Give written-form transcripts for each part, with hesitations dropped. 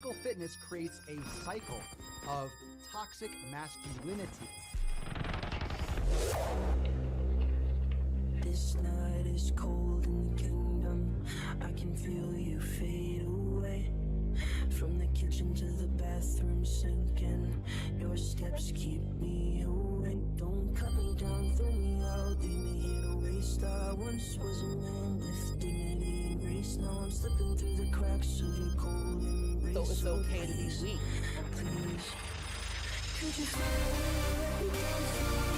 Physical fitness creates a cycle of toxic masculinity. This night is cold in the kingdom. I can feel you fade away. From the kitchen to the bathroom sinking. Your steps keep me awake. Don't cut me down, throw me out, leave me here to waste. I once was a man with dignity and grace. Now I'm slipping through the cracks of your cold embrace. So it's okay to be weak. Please, could you find me down for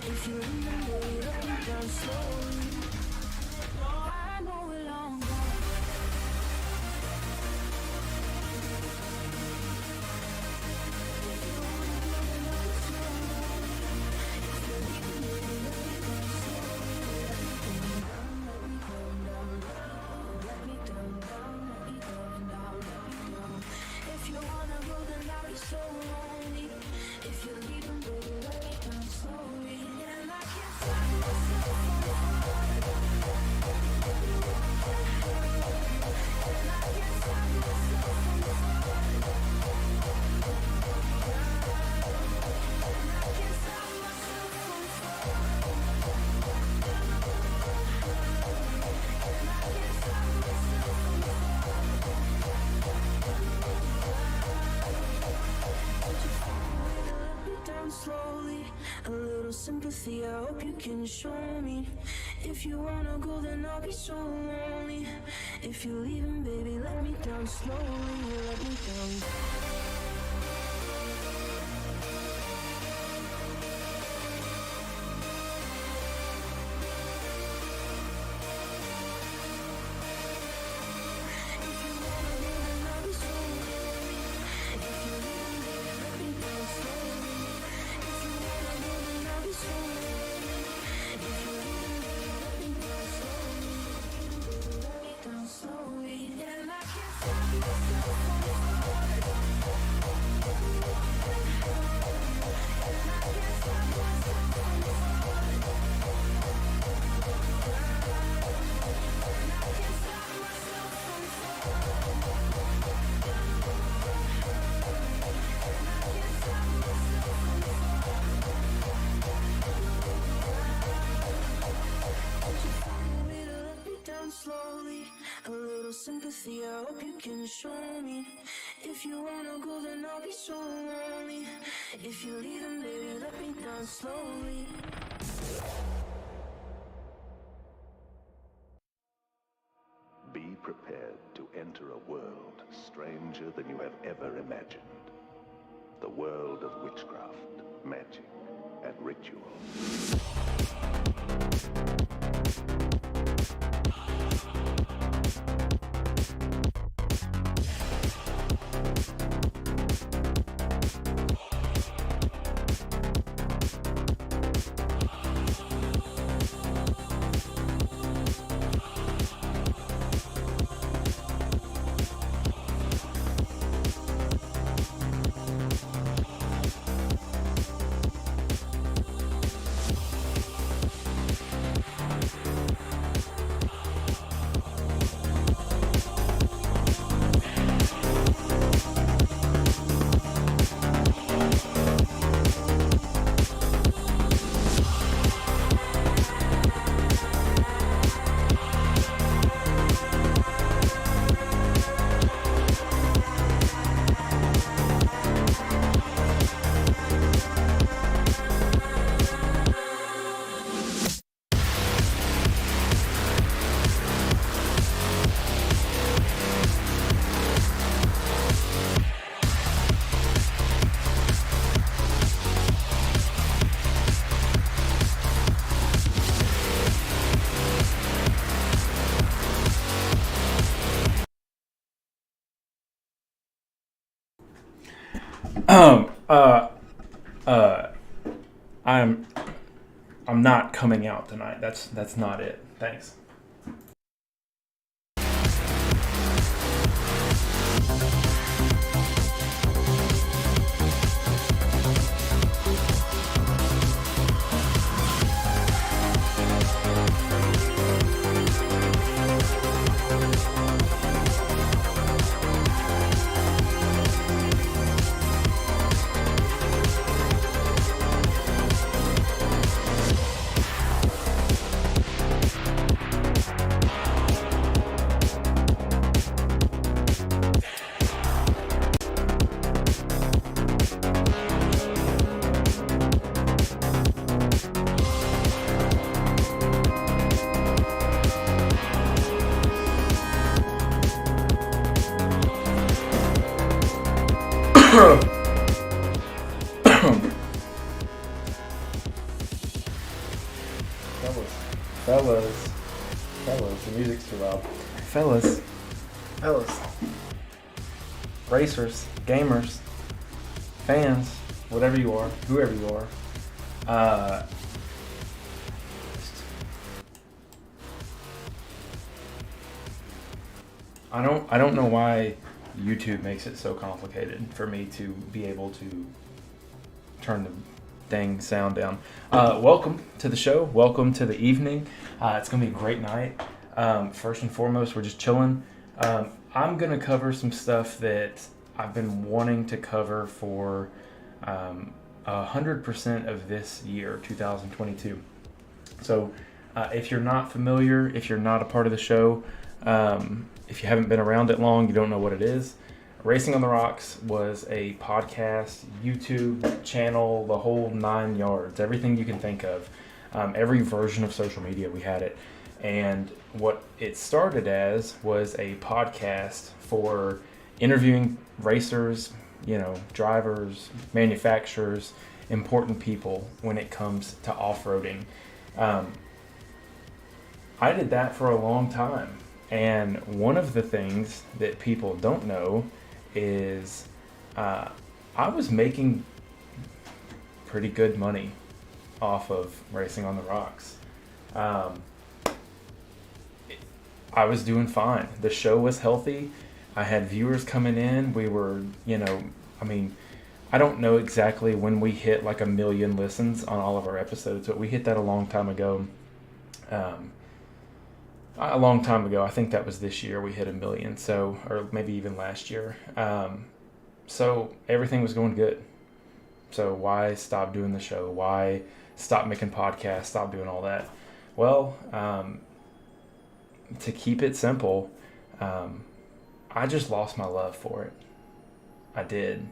if you remember, let me down slowly. I know we're long gone. If you wanna go, then I'll be so lonely. If you're leaving, baby, let me down slowly. And I can't find myself on the floor. And I can't find myself on the floor. And I can't stop myself from falling. And I can't stop myself from down slowly, a little sympathy, I hope you can show me. If you wanna go, then I'll be so lonely. If you're leaving, baby, let me down slowly, let me down. Slowly, a little sympathy, I hope you can show me. If you wanna go, then I'll be so lonely. If you're leaving, baby, let me down slowly. Be prepared to enter a world stranger than you have ever imagined. The world of witchcraft, magic, and ritual. Um, uh, uh, I'm I'm not coming out tonight. That's not it. Thanks. Rob. Fellas, racers, gamers, fans, whatever you are, whoever you are. I don't know why YouTube makes it so complicated for me to be able to turn the dang sound down. Welcome to the show. Welcome to the evening. It's going to be a great night. First and foremost, we're just chilling. I'm going to cover some stuff that I've been wanting to cover for 100% of this year, 2022. So if you're not familiar, if you're not a part of the show, if you haven't been around it long, you don't know what it is. Racing on the Rocks was a podcast, YouTube channel, the whole 9 yards, everything you can think of. Every version of social media, we had it. And what it started as was a podcast for interviewing racers, drivers, manufacturers, important people when it comes to off-roading. I did that for a long time. And one of the things that people don't know is I was making pretty good money off of Racing on the Rocks. I was doing fine. The show was healthy. I had viewers coming in. We were, I don't know exactly when we hit like 1 million listens on all of our episodes, but we hit that a long time ago. I think that was this year we hit 1 million, or maybe even last year. So everything was going good. So why stop doing the show? Why stop making podcasts? Stop doing all that? Well, to keep it simple, I just lost my love for it. I did.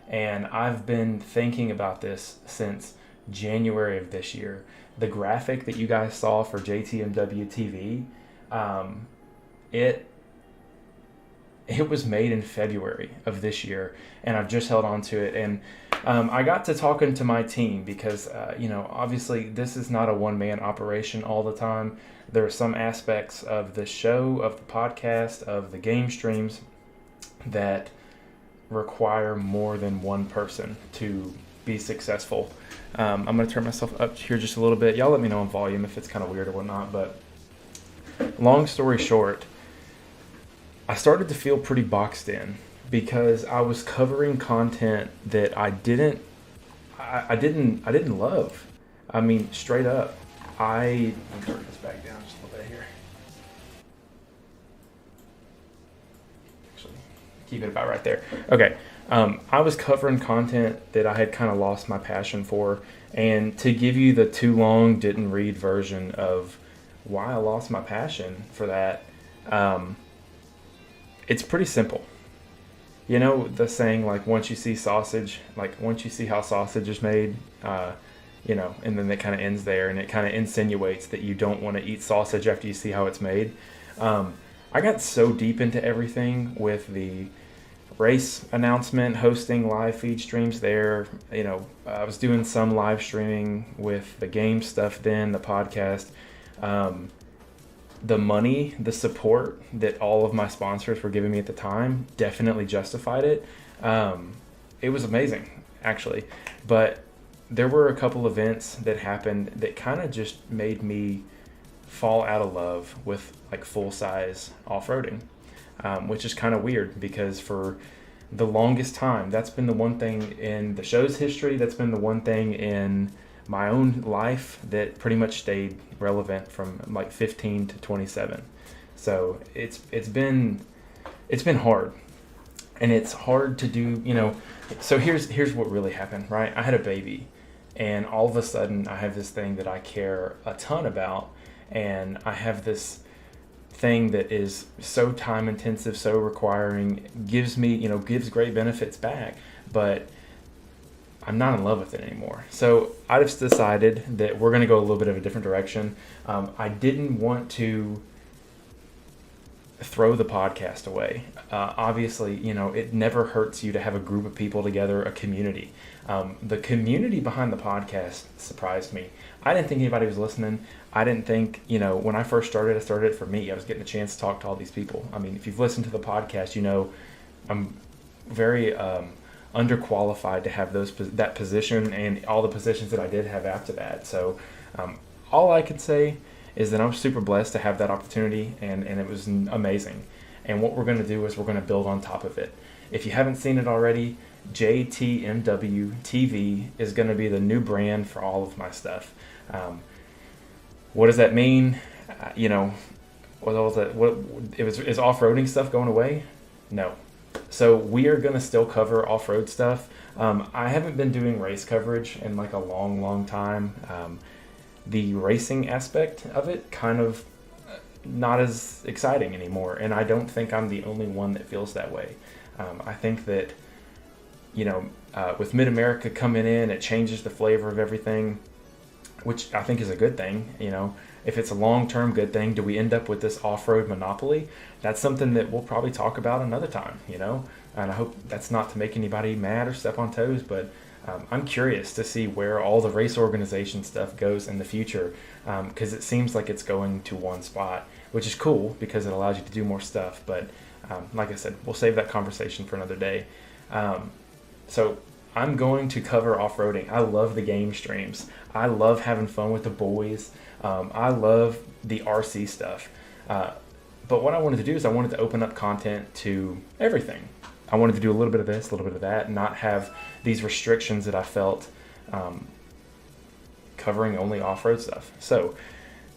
And I've been thinking about this since January of this year. The graphic that you guys saw for JTMW TV, it was made in February of this year, and I've just held on to it. And I got to talking to my team because, obviously this is not a one-man operation all the time. There are some aspects of the show, of the podcast, of the game streams that require more than one person to be successful. I'm going to turn myself up here just a little bit. Y'all let me know on volume if it's kind of weird or whatnot, but long story short, I started to feel pretty boxed in because I was covering content that I didn't love. I mean, straight up. Let me turn this back down just a little bit here. Actually, keep it about right there. Okay. I was covering content that I had kind of lost my passion for, and to give you the too long didn't read version of why I lost my passion for that, it's pretty simple. You know the saying, like, once you see how sausage is made, and then it kind of ends there, and it kind of insinuates that you don't want to eat sausage after you see how it's made. I got so deep into everything with the race announcement, hosting live feed streams there. I was doing some live streaming with the game stuff then, the podcast. The money, the support that all of my sponsors were giving me at the time definitely justified it. It was amazing, actually. But there were a couple events that happened that kind of just made me fall out of love with like full-size off-roading, which is kind of weird because for the longest time, that's been the one thing in the show's history, that's been the one thing in my own life that pretty much stayed relevant from like 15 to 27. So it's been hard, and it's hard to do, so here's what really happened, right? I had a baby, and all of a sudden I have this thing that I care a ton about, and I have this thing that is so time intensive, so requiring, gives great benefits back, but I'm not in love with it anymore. So I just decided that we're going to go a little bit of a different direction. I didn't want to throw the podcast away. Obviously, it never hurts you to have a group of people together, a community. The community behind the podcast surprised me. I didn't think anybody was listening. I didn't think, when I first started, I started it for me. I was getting a chance to talk to all these people. I mean, if you've listened to the podcast, I'm very underqualified to have that position and all the positions that I did have after that. So all I could say is that I'm super blessed to have that opportunity, and it was amazing. And what we're going to do is we're going to build on top of it. If you haven't seen it already, JTMW TV is going to be the new brand for all of my stuff. What does that mean? Is off-roading stuff going away? No. So we are going to still cover off-road stuff. I haven't been doing race coverage in like a long, long time. The racing aspect of it kind of not as exciting anymore, and I don't think I'm the only one that feels that way. I think that with Mid-America coming in, it changes the flavor of everything, which I think is a good thing. If it's a long-term good thing, do we end up with this off-road monopoly? That's something that we'll probably talk about another time, and I hope that's not to make anybody mad or step on toes, but I'm curious to see where all the race organization stuff goes in the future, because it seems like it's going to one spot, which is cool because it allows you to do more stuff. But like I said, we'll save that conversation for another day. So I'm going to cover off-roading. I love the game streams. I love having fun with the boys. I love the RC stuff. But what I wanted to do is I wanted to open up content to everything. I wanted to do a little bit of this, a little bit of that, and not have these restrictions that I felt covering only off-road stuff. So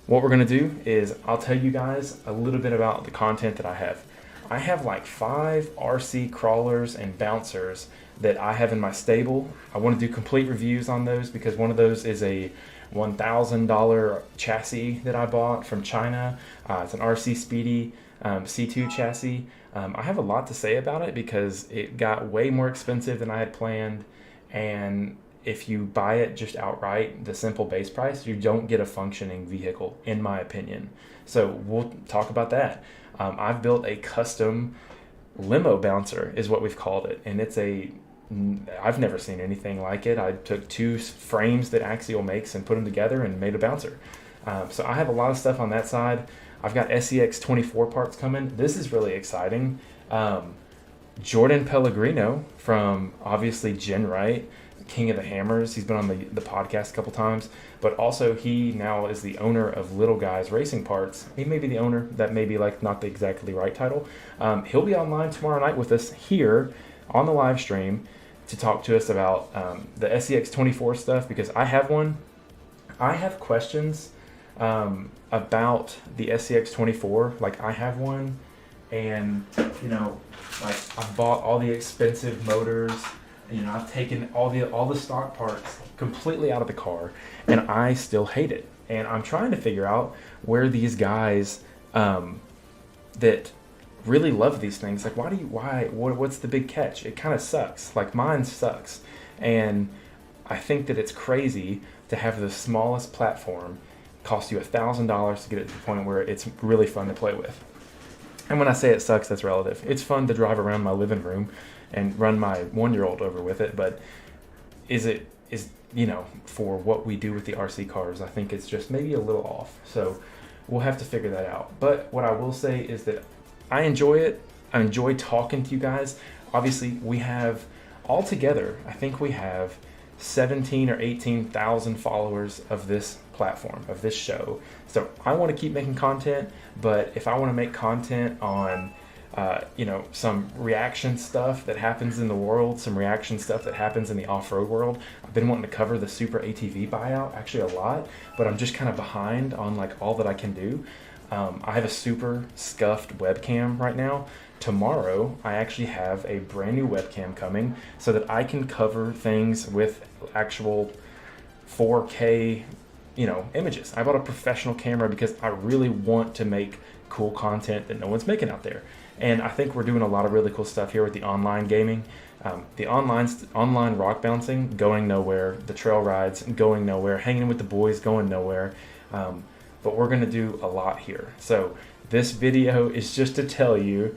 what we're going to do is I'll tell you guys a little bit about the content that I have. I have like 5 RC crawlers and bouncers that I have in my stable. I want to do complete reviews on those because one of those is a $1,000 chassis that I bought from China. It's an RC Speedy C2 chassis. I have a lot to say about it because it got way more expensive than I had planned, and if you buy it just outright, the simple base price, you don't get a functioning vehicle, in my opinion. So we'll talk about that. I've built a custom limo bouncer is what we've called it, and I've never seen anything like it. I took 2 frames that Axial makes and put them together and made a bouncer. So I have a lot of stuff on that side. I've got SEX 24 parts coming. This is really exciting. Jordan Pellegrino from obviously Gen Wright, King of the Hammers. He's been on the podcast a couple times, but also he now is the owner of Little Guys Racing Parts. He may be the owner. That may be like not the exactly right title. He'll be online tomorrow night with us here on the live stream to talk to us about the SEX 24 stuff, because I have one. I have questions about the SEX 24. Like I have one, and like I've bought all the expensive motors. I've taken all the stock parts completely out of the car, and I still hate it. And I'm trying to figure out where these guys that really love these things, like what's the big catch? It kind of sucks. Like mine sucks, and I think that it's crazy to have the smallest platform cost you $1,000 to get it to the point where it's really fun to play with. And when I say it sucks, that's relative. It's fun to drive around my living room and run my 1-year-old over with it, but is for what we do with the RC cars, I think it's just maybe a little off. So we'll have to figure that out. But what I will say is that I enjoy it. I enjoy talking to you guys. Obviously, we have altogether, I think we have 17 or 18,000 followers of this platform, of this show. So I want to keep making content, but if I want to make content on some reaction stuff that happens in the world, some reaction stuff that happens in the off-road world. I've been wanting to cover the Super ATV buyout actually a lot, but I'm just kind of behind on like all that I can do. I have a super scuffed webcam right now. Tomorrow, I actually have a brand new webcam coming so that I can cover things with actual 4K, images. I bought a professional camera because I really want to make cool content that no one's making out there. And I think we're doing a lot of really cool stuff here with the online gaming. The online rock bouncing, going nowhere. The trail rides, going nowhere. Hanging with the boys, going nowhere. But we're going to do a lot here. So This video is just to tell you,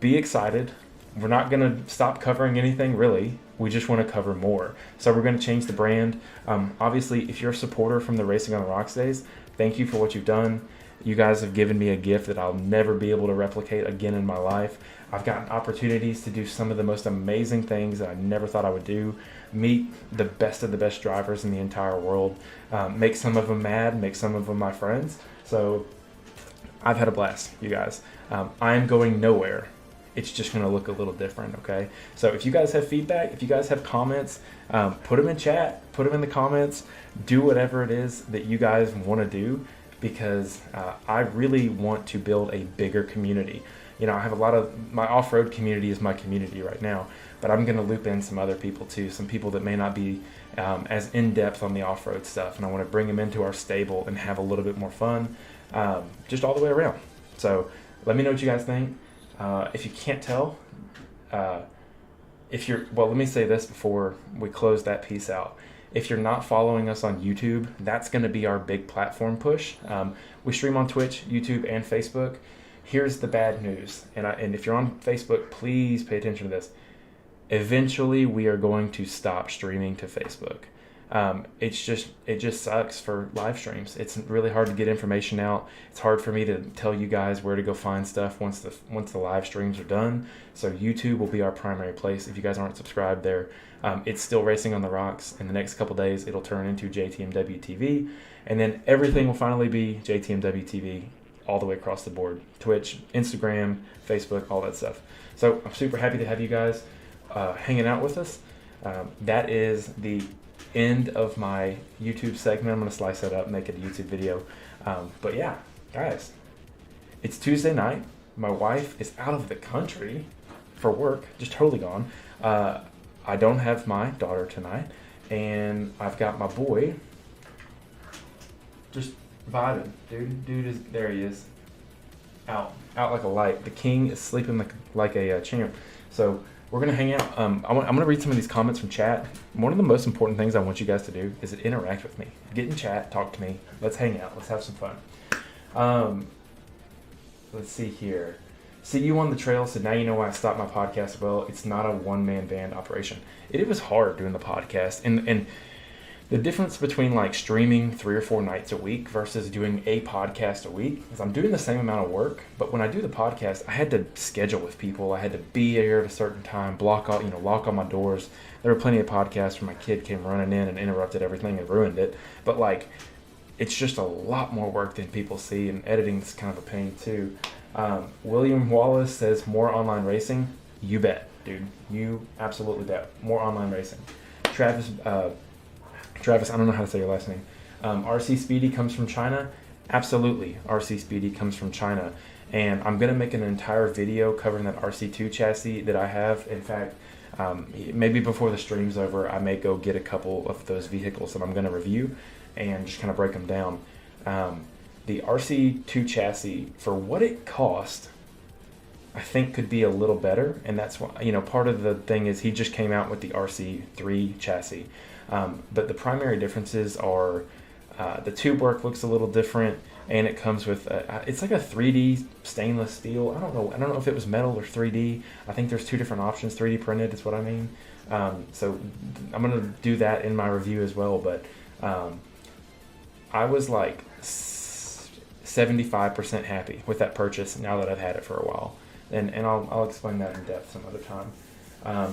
be excited. We're not going to stop covering anything, really. We just want to cover more. So we're going to change the brand. Obviously, if you're a supporter from the Racing on the Rocks days, thank you for what you've done. You guys have given me a gift that I'll never be able to replicate again in my life. I've gotten opportunities to do some of the most amazing things that I never thought I would do. Meet the best of the best drivers in the entire world. Make some of them mad, make some of them my friends. So I've had a blast, you guys. I am going nowhere. It's just going to look a little different, okay? So if you guys have feedback, if you guys have comments, put them in chat, put them in the comments, do whatever it is that you guys want to do, because I really want to build a bigger community. You know, I have a lot of, my off-road community is my community right now, but I'm going to loop in some other people too, some people that may not be as in-depth on the off-road stuff, and I want to bring them into our stable and have a little bit more fun, just all the way around. So let me know what you guys think. If you can't tell, let me say this before we close that piece out. If you're not following us on YouTube, that's going to be our big platform push. We stream on Twitch, YouTube, and Facebook. Here's the bad news, and if you're on Facebook, please pay attention to this. Eventually, we are going to stop streaming to Facebook. It just sucks for live streams. It's really hard to get information out. It's hard for me to tell you guys where to go find stuff once the live streams are done. So YouTube will be our primary place. If you guys aren't subscribed there, it's still Racing on the Rocks. In the next couple days, it'll turn into JTMW TV, and then everything will finally be JTMW TV all the way across the board. Twitch, Instagram, Facebook, all that stuff. So I'm super happy to have you guys hanging out with us. That is the end of my YouTube segment. I'm going to slice that up, make it a YouTube video. But yeah, guys, it's Tuesday night. My wife is out of the country for work, just totally gone. I don't have my daughter tonight, and I've got my boy just vibing. Dude is there. He is out like a light. The king is sleeping like a champ. So we're gonna hang out. I'm gonna read some of these comments from chat. One of the most important things I want you guys to do is interact with me. Get in chat, talk to me. Let's hang out. Let's have some fun. Let's see here. See you on the trail, so now you know why I stopped my podcast. Well, it's not a one-man band operation. It was hard doing the podcast, and the difference between like streaming 3 or 4 nights a week versus doing a podcast a week is I'm doing the same amount of work, but when I do the podcast, I had to schedule with people. I had to be here at a certain time, lock all my doors. There were plenty of podcasts where my kid came running in and interrupted everything and ruined it. But like, it's just a lot more work than people see, and editing's kind of a pain too. William Wallace says more online racing. You bet, dude. You absolutely bet. More online racing. Travis, I don't know how to say your last name. RC Speedy comes from China. Absolutely, RC Speedy comes from China. And I'm going to make an entire video covering that RC2 chassis that I have. In fact, maybe before the stream's over, I may go get a couple of those vehicles that I'm going to review and just kind of break them down. The RC2 chassis, for what it cost, I think could be a little better. And that's why, part of the thing is he just came out with the RC3 chassis. But the primary differences are the tube work looks a little different, and it comes with it's like a 3D stainless steel. I don't know if it was metal or 3D. I think there's 2 different options. 3D printed is what I mean. So I'm gonna do that in my review as well. But I was like 75% happy with that purchase now that I've had it for a while, and I'll explain that in depth some other time.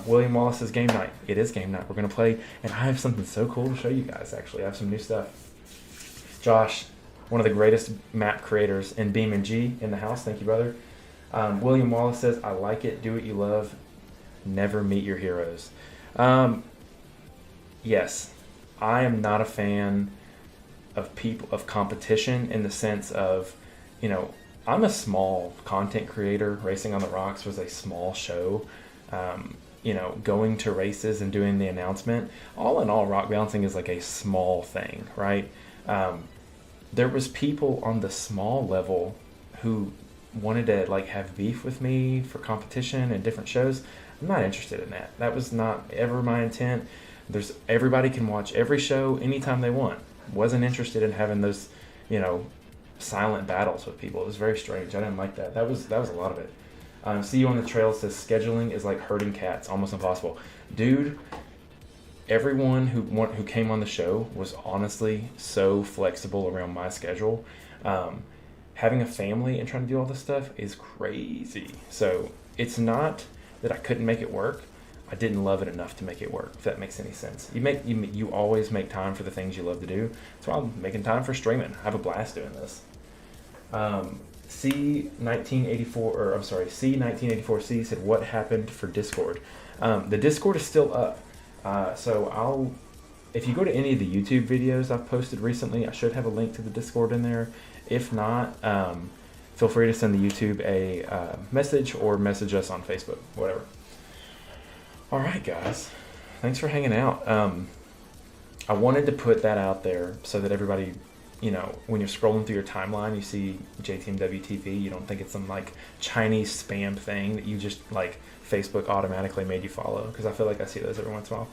William Wallace says game night. It is game night. We're going to play, and I have something so cool to show you guys, actually. I have some new stuff. Josh, one of the greatest map creators in BeamNG in the house. Thank you, brother. William Wallace says, I like it. Do what you love. Never meet your heroes. Yes, I am not a fan of competition in the sense of, I'm a small content creator. Racing on the Rocks was a small show. Going to races and doing the announcement. All in all, rock balancing is like a small thing, right? There was people on the small level who wanted to like have beef with me for competition and different shows. I'm not interested in that. That was not ever my intent. Everybody can watch every show anytime they want. Wasn't interested in having those, silent battles with people. It was very strange. I didn't like that. That was a lot of it. See You on the Trail says scheduling is like herding cats, almost impossible. Dude, everyone who came on the show was honestly so flexible around my schedule. Having a family and trying to do all this stuff is crazy. So it's not that I couldn't make it work. I didn't love it enough to make it work, if that makes any sense. You always make time for the things you love to do. That's why I'm making time for streaming. I have a blast doing this. C1984C said, what happened for Discord? The Discord is still up. So if you go to any of the YouTube videos I've posted recently, I should have a link to the Discord in there. If not, feel free to send the YouTube a message or message us on Facebook, whatever. All right, guys. Thanks for hanging out. I wanted to put that out there so that everybody, when you're scrolling through your timeline, you see JTMWTV, you don't think it's some like Chinese spam thing that you just like Facebook automatically made you follow, because I feel like I see those every once in a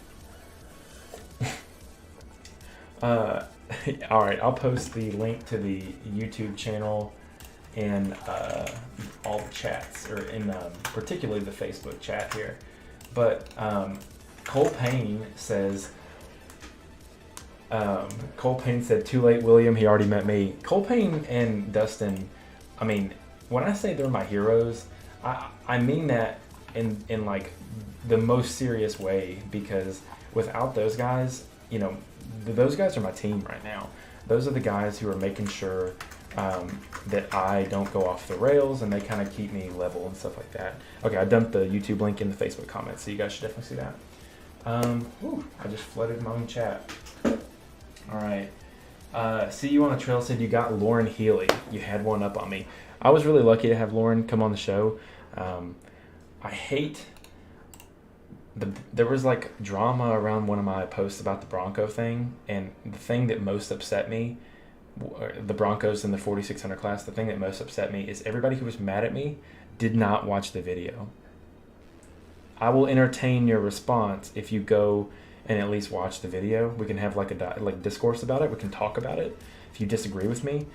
while. All right, I'll post the link to the YouTube channel in all the chats, or in particularly the Facebook chat here. But Cole Payne says, too late, William, he already met me. Cole Payne and Dustin, I mean, when I say they're my heroes, I mean that in like the most serious way, because without those guys, those guys are my team right now. Those are the guys who are making sure that I don't go off the rails, and they kind of keep me level and stuff like that. Okay, I dumped the YouTube link in the Facebook comments, so you guys should definitely see that. I just flooded my own chat. All right. See You on the Trail said, you got Lauren Healy. You had one up on me. I was really lucky to have Lauren come on the show. I hate... There was like drama around one of my posts about the Bronco thing, and the thing that most upset me, the Broncos in the 4600 class, the thing that most upset me is everybody who was mad at me did not watch the video. I will entertain your response if you go and at least watch the video. We can have like a discourse about it. We can talk about it. If you disagree with me,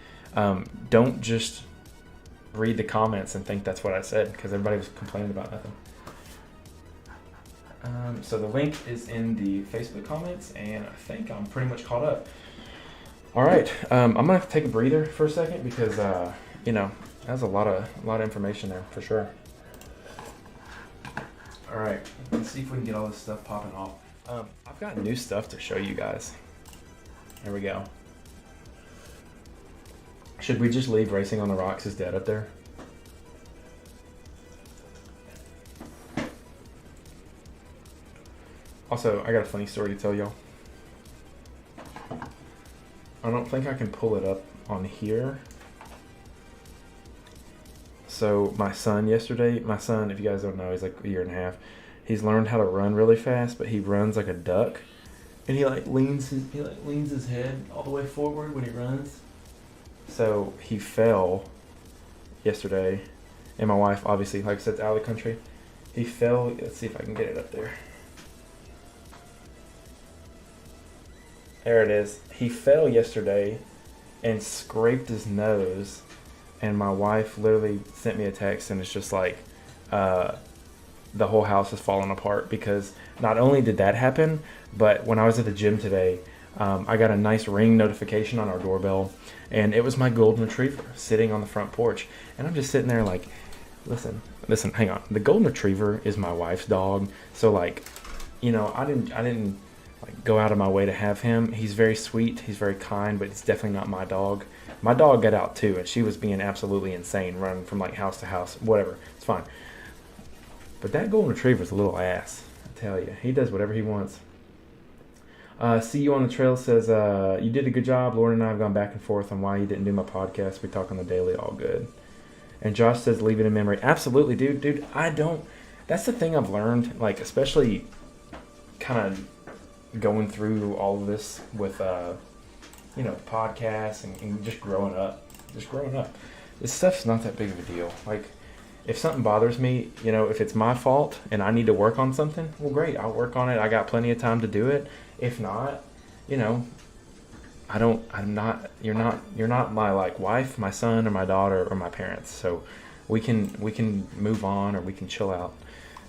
don't just read the comments and think that's what I said, because everybody was complaining about nothing. So the link is in the Facebook comments, and I think I'm pretty much caught up. All right, I'm gonna have to take a breather for a second, because that's a lot of information there for sure. All right, let's see if we can get all this stuff popping off. I've got new stuff to show you guys. There we go. Should we just leave Racing on the Rocks is dead up there? Also, I got a funny story to tell y'all. I don't think I can pull it up on here. So my son, if you guys don't know, he's like a year and a half. He's learned how to run really fast, but he runs like a duck, and he leans his head all the way forward when he runs. So he fell yesterday, and my wife, obviously, like I said, it's out of the country. He fell. Let's see if I can get it up there. There it is. He fell yesterday and scraped his nose, and my wife literally sent me a text, and it's just like, the whole house is falling apart, because not only did that happen, but when I was at the gym today, I got a nice ring notification on our doorbell, and it was my golden retriever sitting on the front porch. And I'm just sitting there like, listen, hang on. The golden retriever is my wife's dog. So like, I didn't like go out of my way to have him. He's very sweet. He's very kind, but it's definitely not my dog. My dog got out too, and she was being absolutely insane, running from like house to house, whatever. It's fine. But that golden retriever's a little ass, I tell you. He does whatever he wants. See You on the Trail says, you did a good job. Lauren and I have gone back and forth on why you didn't do my podcast. We talk on the daily, all good. And Josh says, leave it in memory. Absolutely, dude. Dude, I don't. That's the thing I've learned, like, especially kind of going through all of this with, podcasts and just growing up. This stuff's not that big of a deal. Like, if something bothers me, if it's my fault and I need to work on something, well, great, I'll work on it. I got plenty of time to do it. If not, you're not my like wife, my son, or my daughter, or my parents. So we can move on, or we can chill out.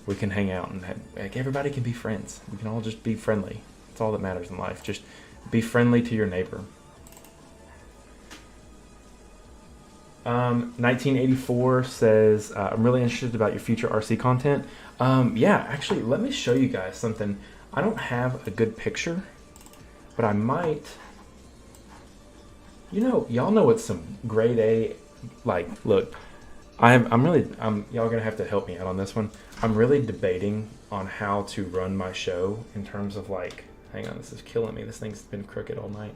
We can hang out, and like, everybody can be friends. We can all just be friendly. That's all that matters in life. Just be friendly to your neighbor. 1984 says, I'm really interested about your future RC content. Yeah, actually, let me show you guys something. I don't have a good picture, but I might. Y'all know what some grade A, like, look, y'all gonna have to help me out on this one. I'm really debating on how to run my show in terms of like, hang on, this is killing me. This thing's been crooked all night.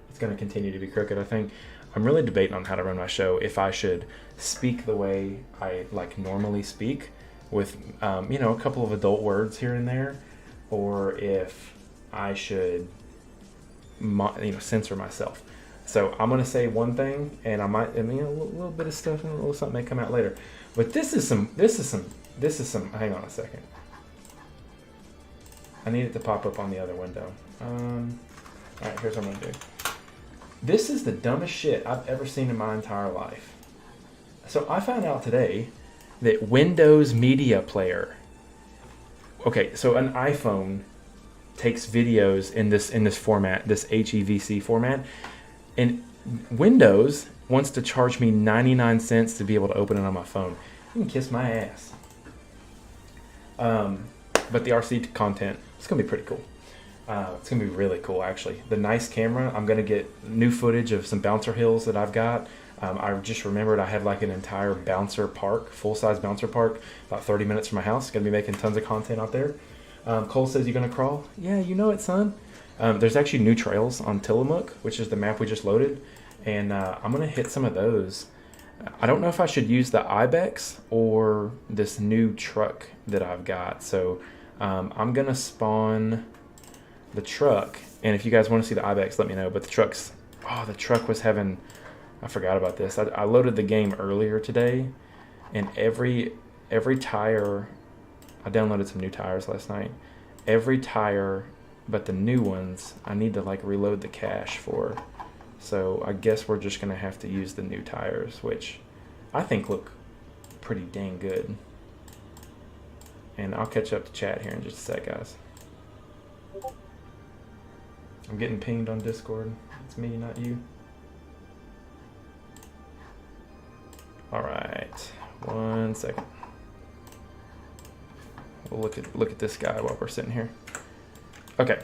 It's gonna continue to be crooked, I think. I'm really debating on how to run my show. If I should speak the way I like normally speak with, a couple of adult words here and there, or if I should, censor myself. So I'm gonna say one thing, and a little bit of stuff, and a little something may come out later. But this is some. Hang on a second. I need it to pop up on the other window. All right, here's what I'm gonna do. This is the dumbest shit I've ever seen in my entire life. So I found out today that Windows Media Player. Okay, so an iPhone takes videos in this format, this HEVC format, and Windows wants to charge me 99 cents to be able to open it on my phone. You can kiss my ass. But the RC content, it's gonna be pretty cool. It's going to be really cool, actually. The nice camera, I'm going to get new footage of some bouncer hills that I've got. I just remembered I have like an entire bouncer park, full-size bouncer park, about 30 minutes from my house. Going to be making tons of content out there. Cole says, you going to crawl? Yeah, you know it, son. There's actually new trails on Tillamook, which is the map we just loaded. And I'm going to hit some of those. I don't know if I should use the Ibex or this new truck that I've got. So I'm going to spawn the truck, and if you guys want to see the Ibex, let me know. But the truck was having, I forgot about this. I loaded the game earlier today, and every tire, I downloaded some new tires last night. Every tire but the new ones, I need to like reload the cache for. So I guess we're just gonna have to use the new tires, which I think look pretty dang good. And I'll catch up to chat here in just a sec, guys. I'm getting pinged on Discord. It's me, not you. All right, 1 second. We'll look at this guy while we're sitting here. Okay,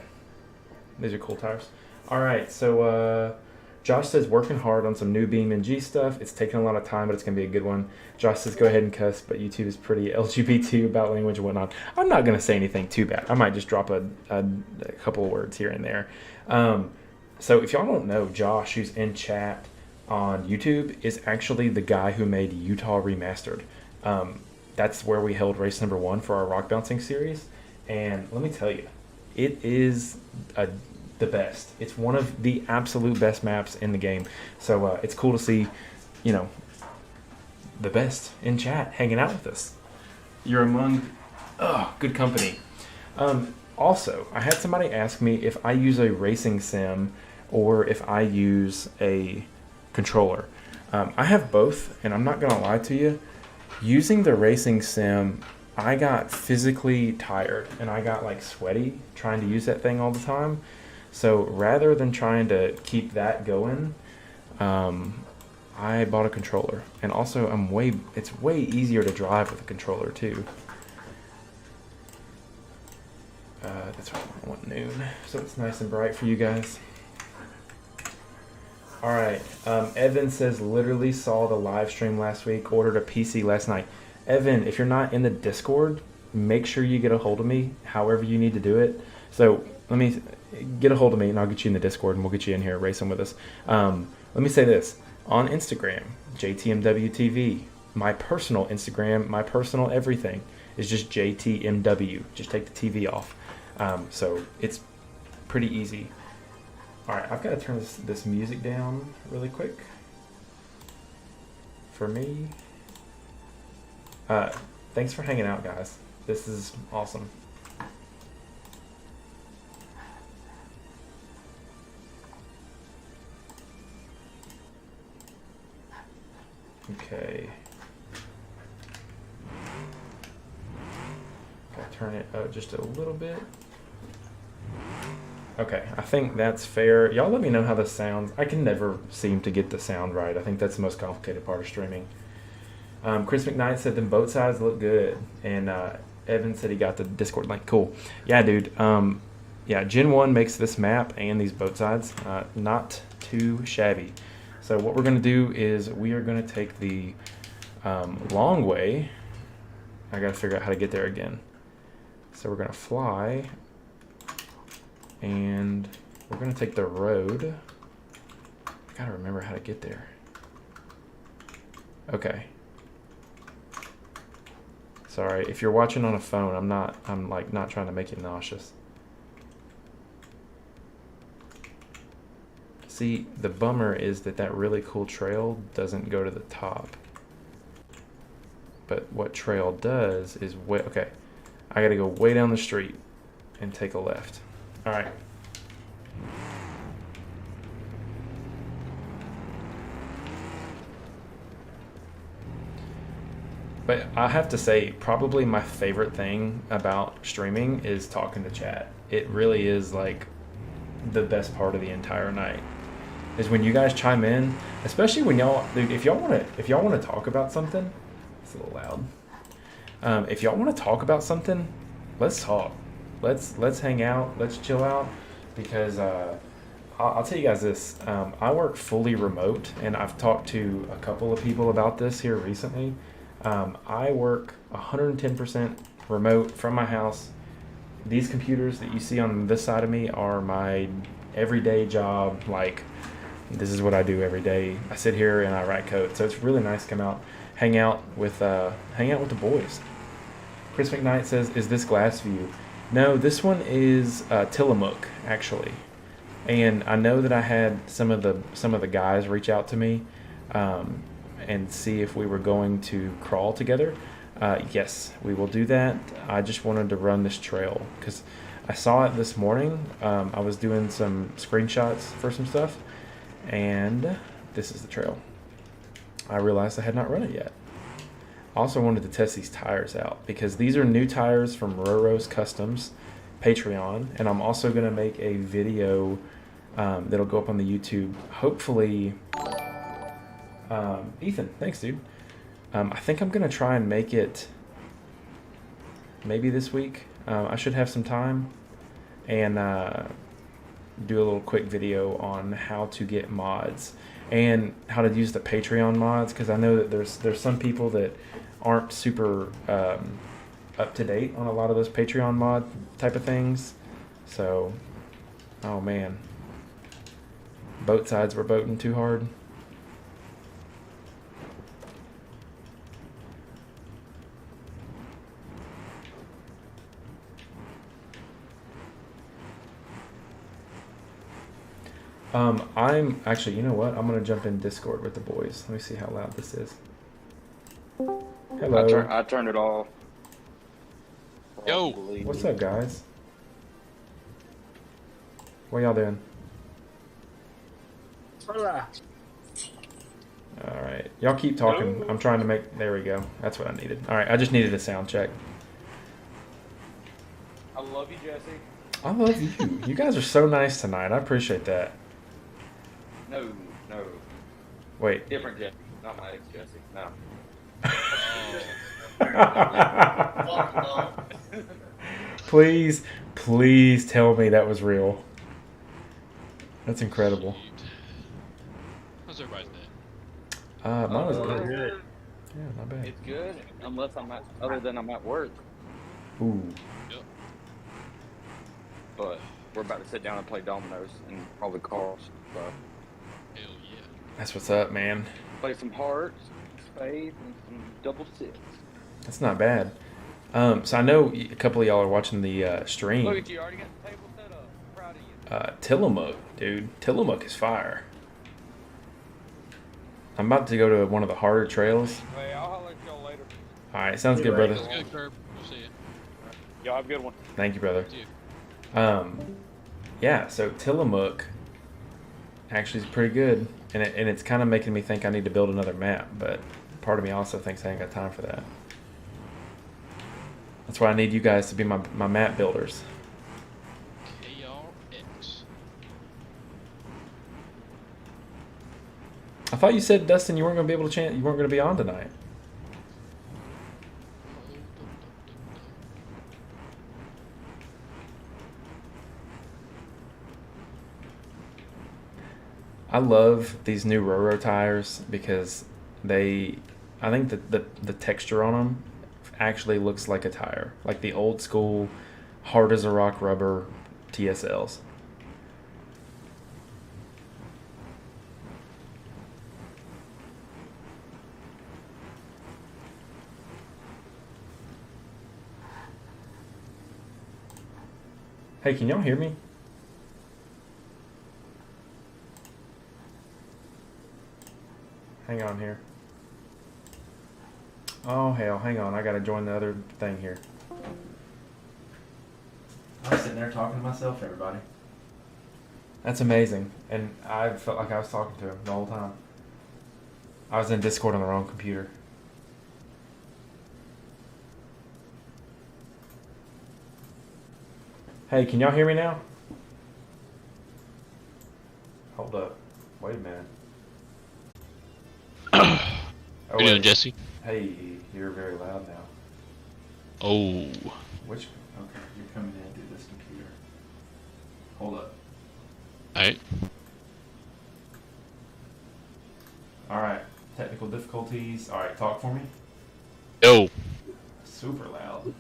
these are cool tires. All right, so Josh says working hard on some new BeamNG stuff. It's taking a lot of time, but it's gonna be a good one. Josh says go ahead and cuss, but YouTube is pretty LGBT about language and whatnot. I'm not gonna say anything too bad. I might just drop a couple of words here and there. So if y'all don't know, Josh, who's in chat on YouTube, is actually the guy who made Utah Remastered. That's where we held race number 1 for our rock bouncing series. And let me tell you, it is the best. It's one of the absolute best maps in the game. So it's cool to see, the best in chat hanging out with us. You're among good company. Also, I had somebody ask me if I use a racing sim or if I use a controller. I have both, and I'm not going to lie to you. Using the racing sim, I got physically tired, and I got like sweaty trying to use that thing all the time. So rather than trying to keep that going, I bought a controller. And also, it's way easier to drive with a controller too. That's what I want noon, so it's nice and bright for you guys. All right, Evan says literally saw the live stream last week, ordered a PC last night. Evan, if you're not in the Discord, make sure you get a hold of me however you need to do it. So let me get a hold of me and I'll get you in the Discord and we'll get you in here racing with us. Let me say this, on Instagram, JTMWTV, my personal Instagram, my personal everything is just JTMW, just take the TV off. So it's pretty easy. All right, I've got to turn this music down really quick for me. Thanks for hanging out, guys. This is awesome. Okay. Gotta turn it up just a little bit. Okay, I think that's fair. Y'all let me know how this sounds. I can never seem to get the sound right. I think that's the most complicated part of streaming. Chris McKnight said them boat sides look good. And Evan said he got the Discord link. Cool. Yeah, dude. Yeah, Gen 1 makes this map and these boat sides not too shabby. So what we're going to do is we are going to take the long way. I got to figure out how to get there again. So we're going to fly. And we're going to take the road. I got to remember how to get there. Okay. Sorry, if you're watching on a phone, I'm like not trying to make you nauseous. See, the bummer is that really cool trail doesn't go to the top. But what trail does is okay. I got to go way down the street and take a left. All right. But I have to say, probably my favorite thing about streaming is talking to chat. It really is like the best part of the entire night. Is when you guys chime in, especially when y'all, dude, if y'all want to talk about something, it's a little loud. If y'all want to talk about something, let's talk. Let's hang out. Let's chill out. Because I'll tell you guys this. I work fully remote, and I've talked to a couple of people about this here recently. I work 110% remote from my house. These computers that you see on this side of me are my everyday job. Like, this is what I do every day. I sit here and I write code. So it's really nice to come out, hang out with the boys. Chris McKnight says, "Is this Glassview?" No, this one is Tillamook, actually. And I know that I had some of the guys reach out to me and see if we were going to crawl together. Yes, we will do that. I just wanted to run this trail because I saw it this morning. I was doing some screenshots for some stuff, and this is the trail. I realized I had not run it yet. I also wanted to test these tires out because these are new tires from Roro's Customs Patreon, and I'm also going to make a video that'll go up on the YouTube. Hopefully, Ethan, thanks, dude. I think I'm going to try and make it maybe this week. I should have some time and do a little quick video on how to get mods and how to use the Patreon mods, because I know that there's some people that aren't super up to date on a lot of those Patreon mod type of things. So, oh man, both sides were boating too hard. I'm actually, you know what? I'm gonna jump in Discord with the boys. Let me see how loud this is. Hello. I turned it off. Yo. What's up, guys? What y'all doing? Hola. All right, y'all keep talking. I'm trying to make. There we go. That's what I needed. All right, I just needed a sound check. I love you, Jesse. I love you. You guys are so nice tonight. I appreciate that. No. Wait. Different Jesse. Not my ex Jesse. No. Please tell me that was real. That's incredible. How's everybody's day? Mine was good. Good. Yeah, not bad. It's good, unless other than I'm at work. Ooh. Yep. But we're about to sit down and play dominoes and probably cards. So Hell yeah. That's what's up, man. play some hearts, spades, and some double six. That's not bad. So I know a couple of y'all are watching the stream. Look at you, already got the table set up. Proud of you. Tillamook, dude. Tillamook is fire. I'm about to go to one of the harder trails. Hey, I'll holler at y'all later. All right, sounds good, brother. That's good, Curb. We'll see you. Y'all have a good one. Thank you, brother. See you. Yeah, so Tillamook actually is pretty good, and it's kind of making me think I need to build another map, but part of me also thinks I ain't got time for that. That's why I need you guys to be my map builders. KRX. I thought you said, Dustin, you weren't going to be able to you weren't going to be on tonight. I love these new Roro tires because I think that the texture on them actually looks like a tire, like the old school hard as a rock rubber TSLs. Hey, can y'all hear me? Hang on here. Oh, hell, hang on. I gotta join the other thing here. I was sitting there talking to myself, everybody. That's amazing. And I felt like I was talking to him the whole time. I was in Discord on the wrong computer. Hey, can y'all hear me now? Hold up. Wait a minute. How you doing, Jesse? Hey, you're very loud now. Oh. Which? Okay, you're coming in through this computer. Hold up. Alright. Alright, technical difficulties. Alright, talk for me. Yo. Super loud.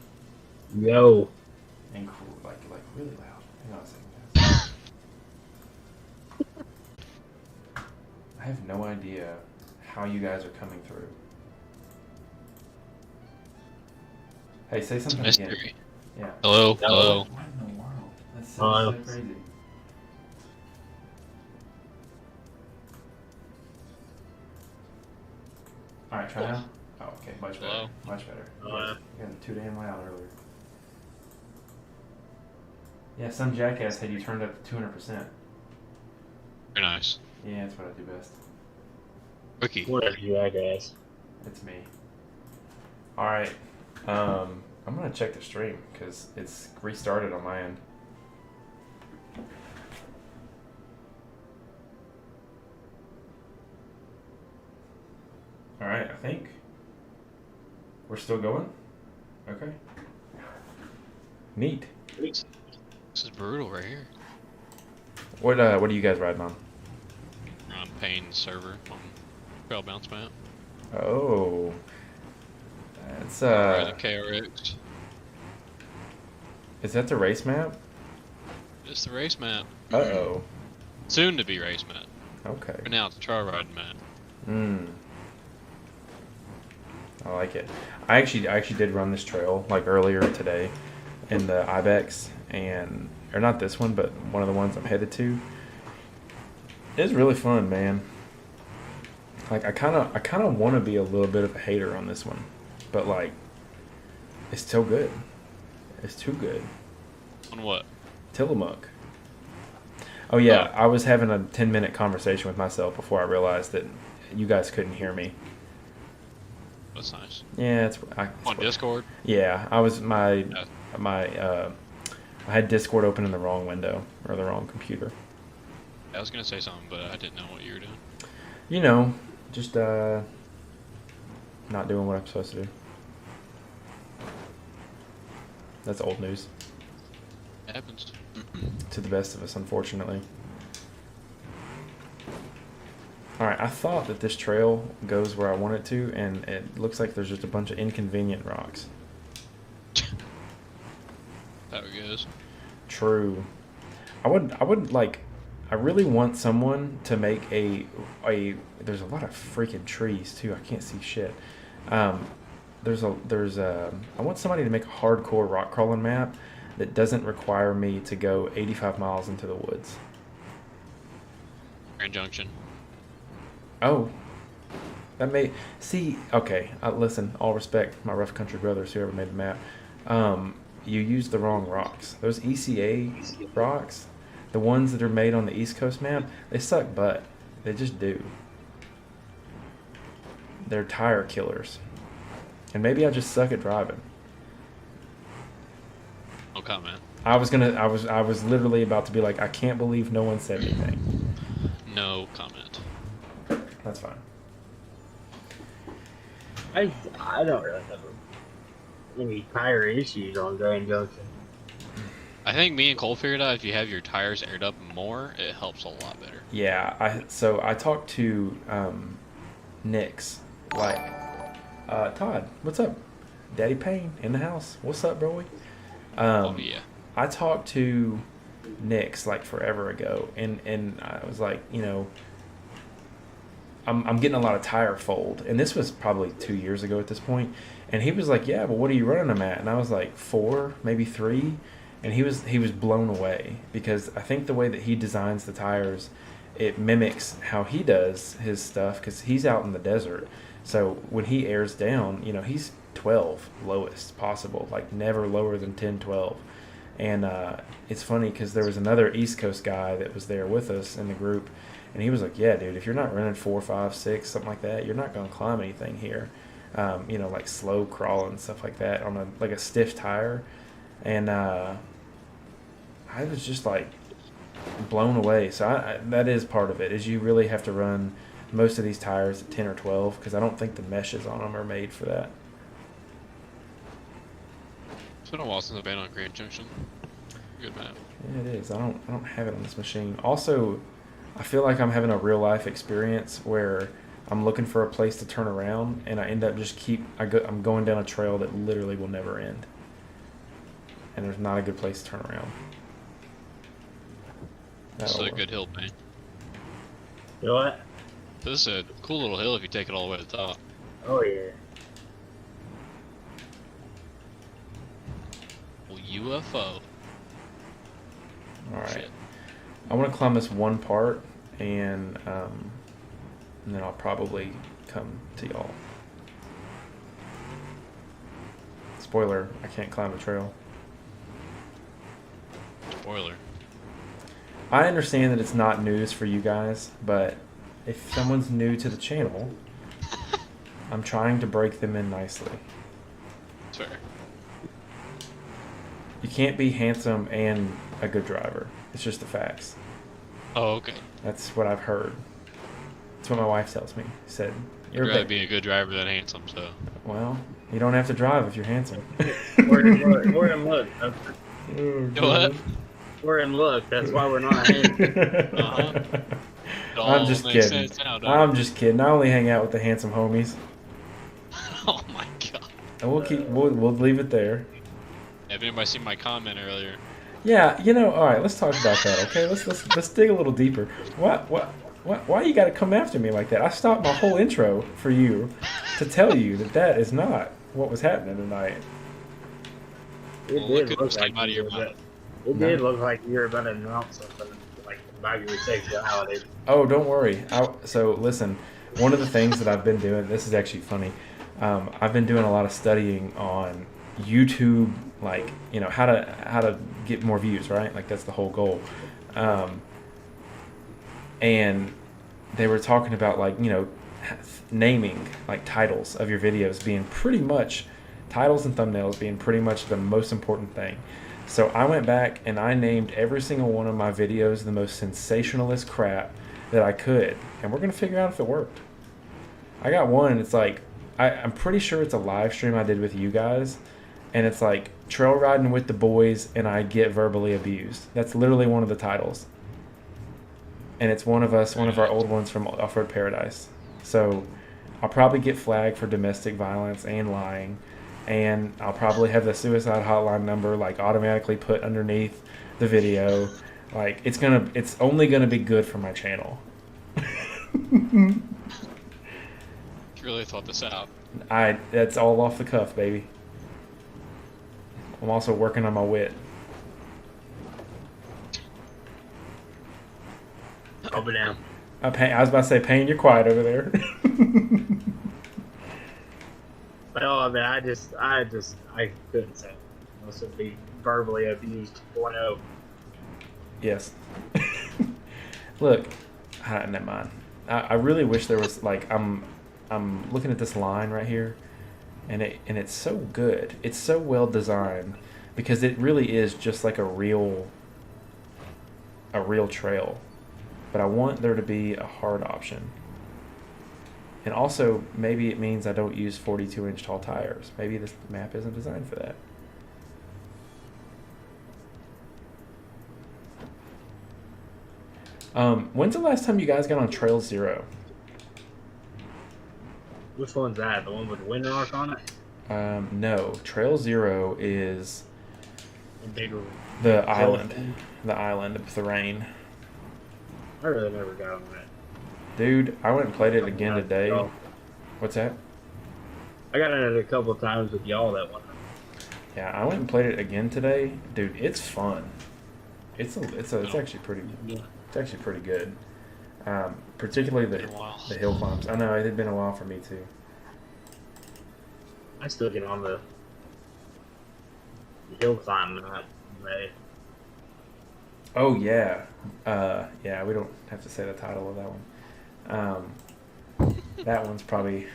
Yo. And cool, like really loud. Hang on a second, guys. I have no idea how you guys are coming through. Hey, say It's a something mystery. again. Yeah. Hello. Hello. What in the world? That's Hello. so crazy. Alright, try now. Oh, okay, much better. Hello. Much better. Hello. You guys are too damn loud earlier. Yeah, some jackass had you turned up to 200%. Very nice. Yeah, that's what I do best. Rookie. Whatever you jackass. It's me. Alright. I'm gonna check the stream because it's restarted on my end. Alright, I think we're still going. Okay. Neat. This is brutal right here. What are you guys riding on? I'm paying the server on Trail Bounce Map. Oh. That's Riding KRX. is that the race map? It's the race map. Uh-oh. Soon to be race map. Okay. For now, it's a trial riding map. I like it. I actually did run this trail like earlier today in the Ibex, and or not this one, but one of the ones I'm headed to. It's really fun, man. Like I kind of want to be a little bit of a hater on this one, but like it's still good. It's too good. On what? Tillamook. Oh yeah, I was having a 10-minute conversation with myself before I realized that you guys couldn't hear me. That's nice. Yeah, On Discord? Yeah, I was Yeah. I had Discord open in the wrong window or the wrong computer. I was gonna say something, but I didn't know what you were doing. You know, just not doing what I'm supposed to do. That's old news. It happens. To the best of us, unfortunately. Alright, I thought that this trail goes where I want it to, and it looks like there's just a bunch of inconvenient rocks. How it goes. True. I would like, I really want someone to make a there's a lot of freaking trees too. I can't see shit. I want somebody to make a hardcore rock crawling map that doesn't require me to go 85 miles into the woods. Grand Junction. Oh, that may see. Okay, listen. All respect, my rough country brothers, whoever made the map. You used the wrong rocks. Those ECA rocks, the ones that are made on the East Coast map, they suck butt. They just do. they're tire killers. And maybe I just suck at driving. No comment. I was literally about to be like, I can't believe no one said anything. No comment. That's fine. I don't really have any tire issues on Grand Junction. I think me and Cole figured out if you have your tires aired up more, it helps a lot better. Yeah, so I talked to Nick's, like, Todd, what's up? Daddy Payne in the house. What's up, bro? Oh yeah. I talked to Nick's like forever ago, and I was like, you know, I'm getting a lot of tire fold, and this was probably 2 years ago at this point, and he was like, yeah, but what are you running them at? And I was like, 4, maybe 3, and he was blown away, because I think the way that he designs the tires, it mimics how he does his stuff, because he's out in the desert. So when he airs down, you know, he's 12 lowest possible, like never lower than 10, 12. And it's funny because there was another East Coast guy that was there with us in the group, and he was like, yeah, dude, if you're not running 4, 5, 6, something like that, you're not going to climb anything here. You know, like slow crawling and stuff like that on a stiff tire. And I was just like blown away. So that is part of it, is you really have to run most of these tires at 10 or 12, because I don't think the meshes on them are made for that. It's been a while since I've been on Grand Junction. Good map. Yeah, it is. I don't have it on this machine. Also, I feel like I'm having a real life experience where I'm looking for a place to turn around, and I end up I'm going down a trail that literally will never end. And there's not a good place to turn around. This is a good hill, man. You know what? This is a cool little hill if you take it all the way to the top. Oh yeah. UFO. All right. Shit. I want to climb this one part, and then I'll probably come to y'all. Spoiler, I can't climb the trail. Spoiler. I understand that it's not news for you guys, but if someone's new to the channel, I'm trying to break them in nicely. It's fair. You can't be handsome and a good driver. It's just the facts. Oh, okay. That's what I've heard. That's what my wife tells me. She said, I'd rather be a good driver than handsome, so. Well, you don't have to drive if you're handsome. We're in look. What? We're in look. That's why we're not handsome. Uh-huh. I'm just kidding. I'm just kidding. I only hang out with the handsome homies. Oh my god. And we'll leave it there. Have anybody seen my comment earlier? Yeah, you know, all right, let's talk about that, okay? Let's dig a little deeper. Why you got to come after me like that? I stopped my whole intro for you to tell you that is not what was happening tonight. It did look like you were about, it did look like you were about to announce something like about your sexuality. Oh, don't worry. So listen, one of the things that I've been doing, this is actually funny. I've been doing a lot of studying on YouTube, like, you know, how to get more views, right? Like, that's the whole goal. And they were talking about, like, you know, naming like titles of your videos being pretty much, titles and thumbnails being pretty much the most important thing. So I went back and I named every single one of my videos the most sensationalist crap that I could, and we're gonna figure out if it worked. I got one, it's like, I'm pretty sure it's a live stream I did with you guys, and it's like trail riding with the boys and I get verbally abused. That's literally one of the titles. And it's one of our old ones from Off-Road Paradise. So I'll probably get flagged for domestic violence and lying, and I'll probably have the suicide hotline number like automatically put underneath the video. Like, it's only gonna be good for my channel. You really thought this out. That's all off the cuff, baby. I'm also working on my wit. Up and down. I was about to say, Payne, you're quiet over there. Well, I mean, I couldn't say. This would be verbally abused 4-0. Yes. Look, never mind. I really wish there was, like, I'm looking at this line right here, and it's so good. It's so well designed because it really is just like a real trail. But I want there to be a hard option. And also, maybe it means I don't use 42-inch tall tires. Maybe this map isn't designed for that. When's the last time you guys got on Trail Zero? Which one's that? The one with Windrock on it? No. Trail Zero is The bigger the island. The island of the rain. I really never got on that. Dude, I went and played it again today. What's that? I got in it a couple of times with y'all that one. Yeah, I went and played it again today. Dude, it's fun. It's actually pretty. Yeah. It's actually pretty good. Particularly Been a while. the hill climbs. I know it had been a while for me too. I still get on the hill climb map. Oh yeah, yeah. We don't have to say the title of that one. That one's probably.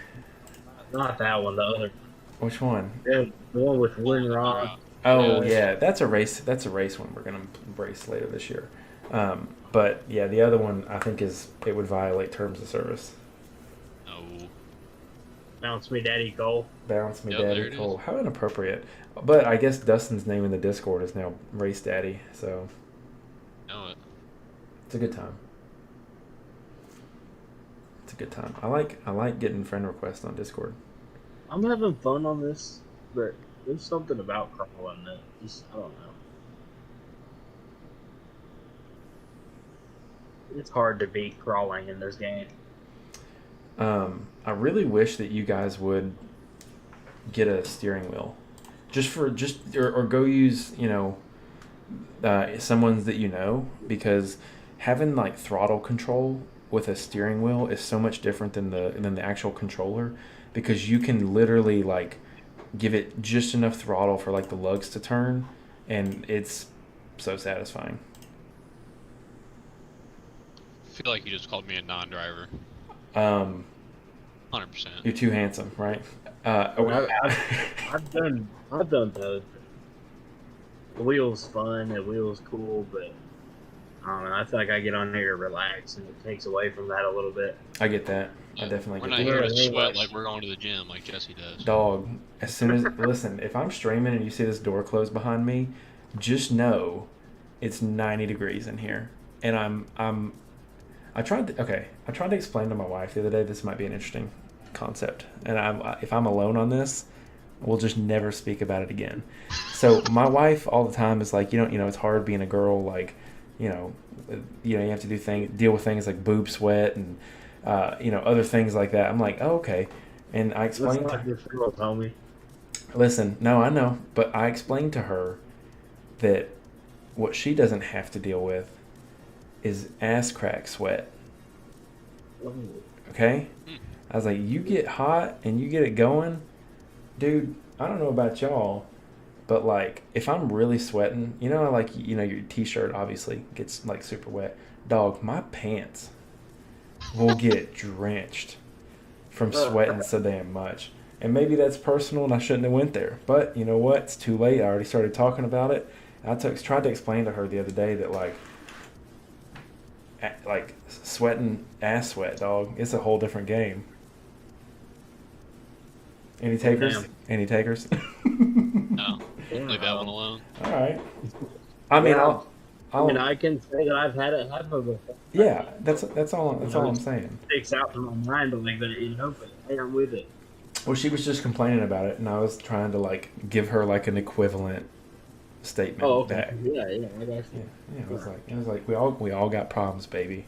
Not that one, the other. Which one? Yeah, the one with Windrock. Oh yeah, that's a race. That's a race one we're gonna embrace later this year. But yeah, the other one I think it would violate terms of service. No. Bounce Me Daddy Cole. Bounce me, Yep, there Daddy it Cole. is. How inappropriate. But I guess Dustin's name in the Discord is now Race Daddy, so Know it. it's a good time. It's a good time. I like getting friend requests on Discord. I'm having fun on this, but there's something about crawling that just, I don't know. It's hard to beat crawling in this game. I really wish that you guys would get a steering wheel, or go use someone's that you know, because having like throttle control with a steering wheel is so much different than the actual controller, because you can literally like give it just enough throttle for like the lugs to turn, and it's so satisfying. I feel like you just called me a non-driver. 100%. You're too handsome, right? I've done those. The wheel's fun, the wheel's cool, but I don't know. I feel like I get on here to relax, and it takes away from that a little bit. I get that. I definitely We're get not that. here to Yeah, sweat yeah. like we're going to the gym like Jesse does. Dog, as soon as listen, if I'm streaming and you see this door close behind me, just know it's 90 degrees in here, and I tried to explain to my wife the other day. This might be an interesting concept, and if I'm alone on this, we'll just never speak about it again. So my wife all the time is like, it's hard being a girl, like, you have to deal with things like boob sweat and other things like that. I'm like, oh, okay, and I explained. That's not your fault, homie. Listen, no, I know, but I explained to her that what she doesn't have to deal with is ass crack sweat. Okay? I was like, you get hot and you get it going, dude, I don't know about y'all, but like if I'm really sweating, your t-shirt obviously gets like super wet. Dog, my pants will get drenched from sweating so damn much. And maybe that's personal and I shouldn't have went there. But you know what? It's too late. I already started talking about it. I tried to explain to her the other day that like sweating ass sweat, dog, it's a whole different game. Any takers? Damn. Any takers? No. Leave that one alone. All right. I mean, Yeah. I'll I can say that I've had it happen before. yeah. That's all. That's all I'm saying. It sticks out from my mind, but but hey, I'm with it. Well, she was just complaining about it, and I was trying to like give her like an equivalent statement Oh, okay. back. Yeah, I got you. Yeah. It was like we all got problems, baby.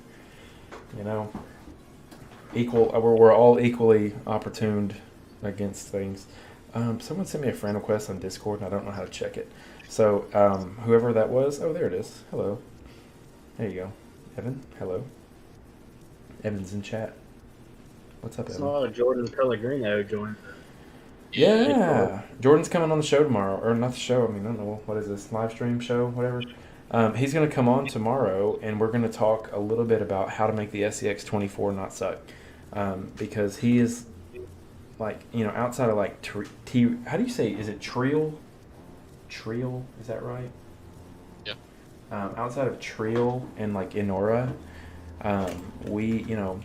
Equal. We're all equally opportuned against things. Someone sent me a friend request on Discord, and I don't know how to check it. So whoever that was, oh, there it is. Hello. There you go, Evan. Hello. Evan's in chat. What's up, Evan? Saw Jordan Pellegrino join. Yeah, Jordan's coming on the show tomorrow, or not the show. I mean, I don't know what is this live stream show, whatever. He's going to come on tomorrow, and we're going to talk a little bit about how to make the SCX 24 not suck, because he is like, you know, outside of like how do you say, is it Trial? Trial, is that right? Yep. Outside of Trial and like Enora, we, you know,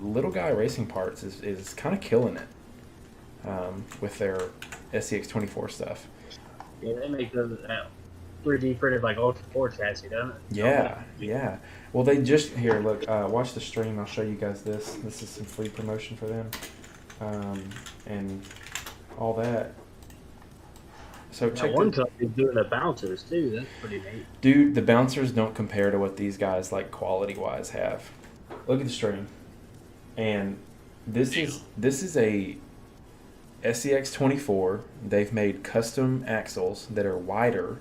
Little Guy Racing Parts is kind of killing it with their SCX-24 stuff. Yeah, they make those 3D printed like Ultra 4 chassis, don't it? Yeah, yeah. Well, they just, here, look, watch the stream. I'll show you guys this. This is some free promotion for them, and all that. So Now, check one the, company's doing the bouncers too. That's pretty neat. dude. The bouncers don't compare to what these guys like quality wise have. Look at the stream, and this is a SCX-24. They've made custom axles that are wider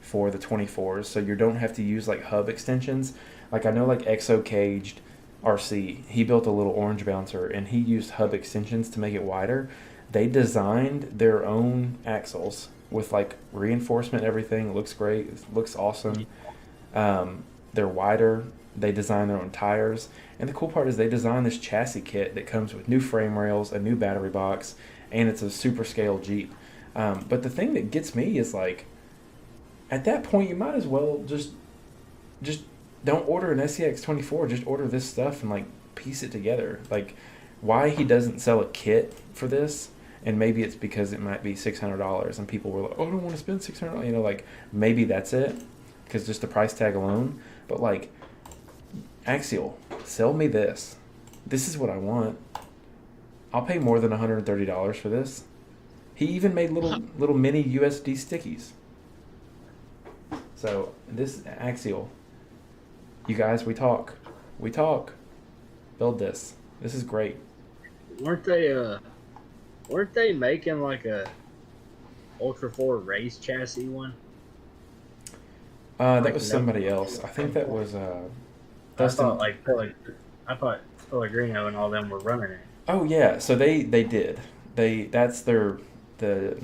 for the 24s, so you don't have to use like hub extensions. Like I know like Exo Caged RC, he built a little orange bouncer and he used hub extensions to make it wider. They designed their own axles with like reinforcement and everything. It looks great. It looks awesome. They're wider. They design their own tires. And the cool part is they designed this chassis kit that comes with new frame rails, a new battery box, and it's a super scale Jeep. But the thing that gets me is like, at that point, you might as well just don't order an SCX-24. Just order this stuff and like piece it together. Like, why he doesn't sell a kit for this? And maybe it's because it might be $600, and people were like, "Oh, I don't want to spend $600." You know, like maybe that's it, because just the price tag alone. But like, Axial, sell me this. This is what I want. I'll pay more than $130 for this. He even made little mini USD stickies. So this Axial, you guys, we talk, build this. This is great. Weren't they making like a Ultra 4 race chassis one? That was somebody else. I think that was Dustin. I thought Pellegrino and all them were running it. Oh yeah, so they did. That's their the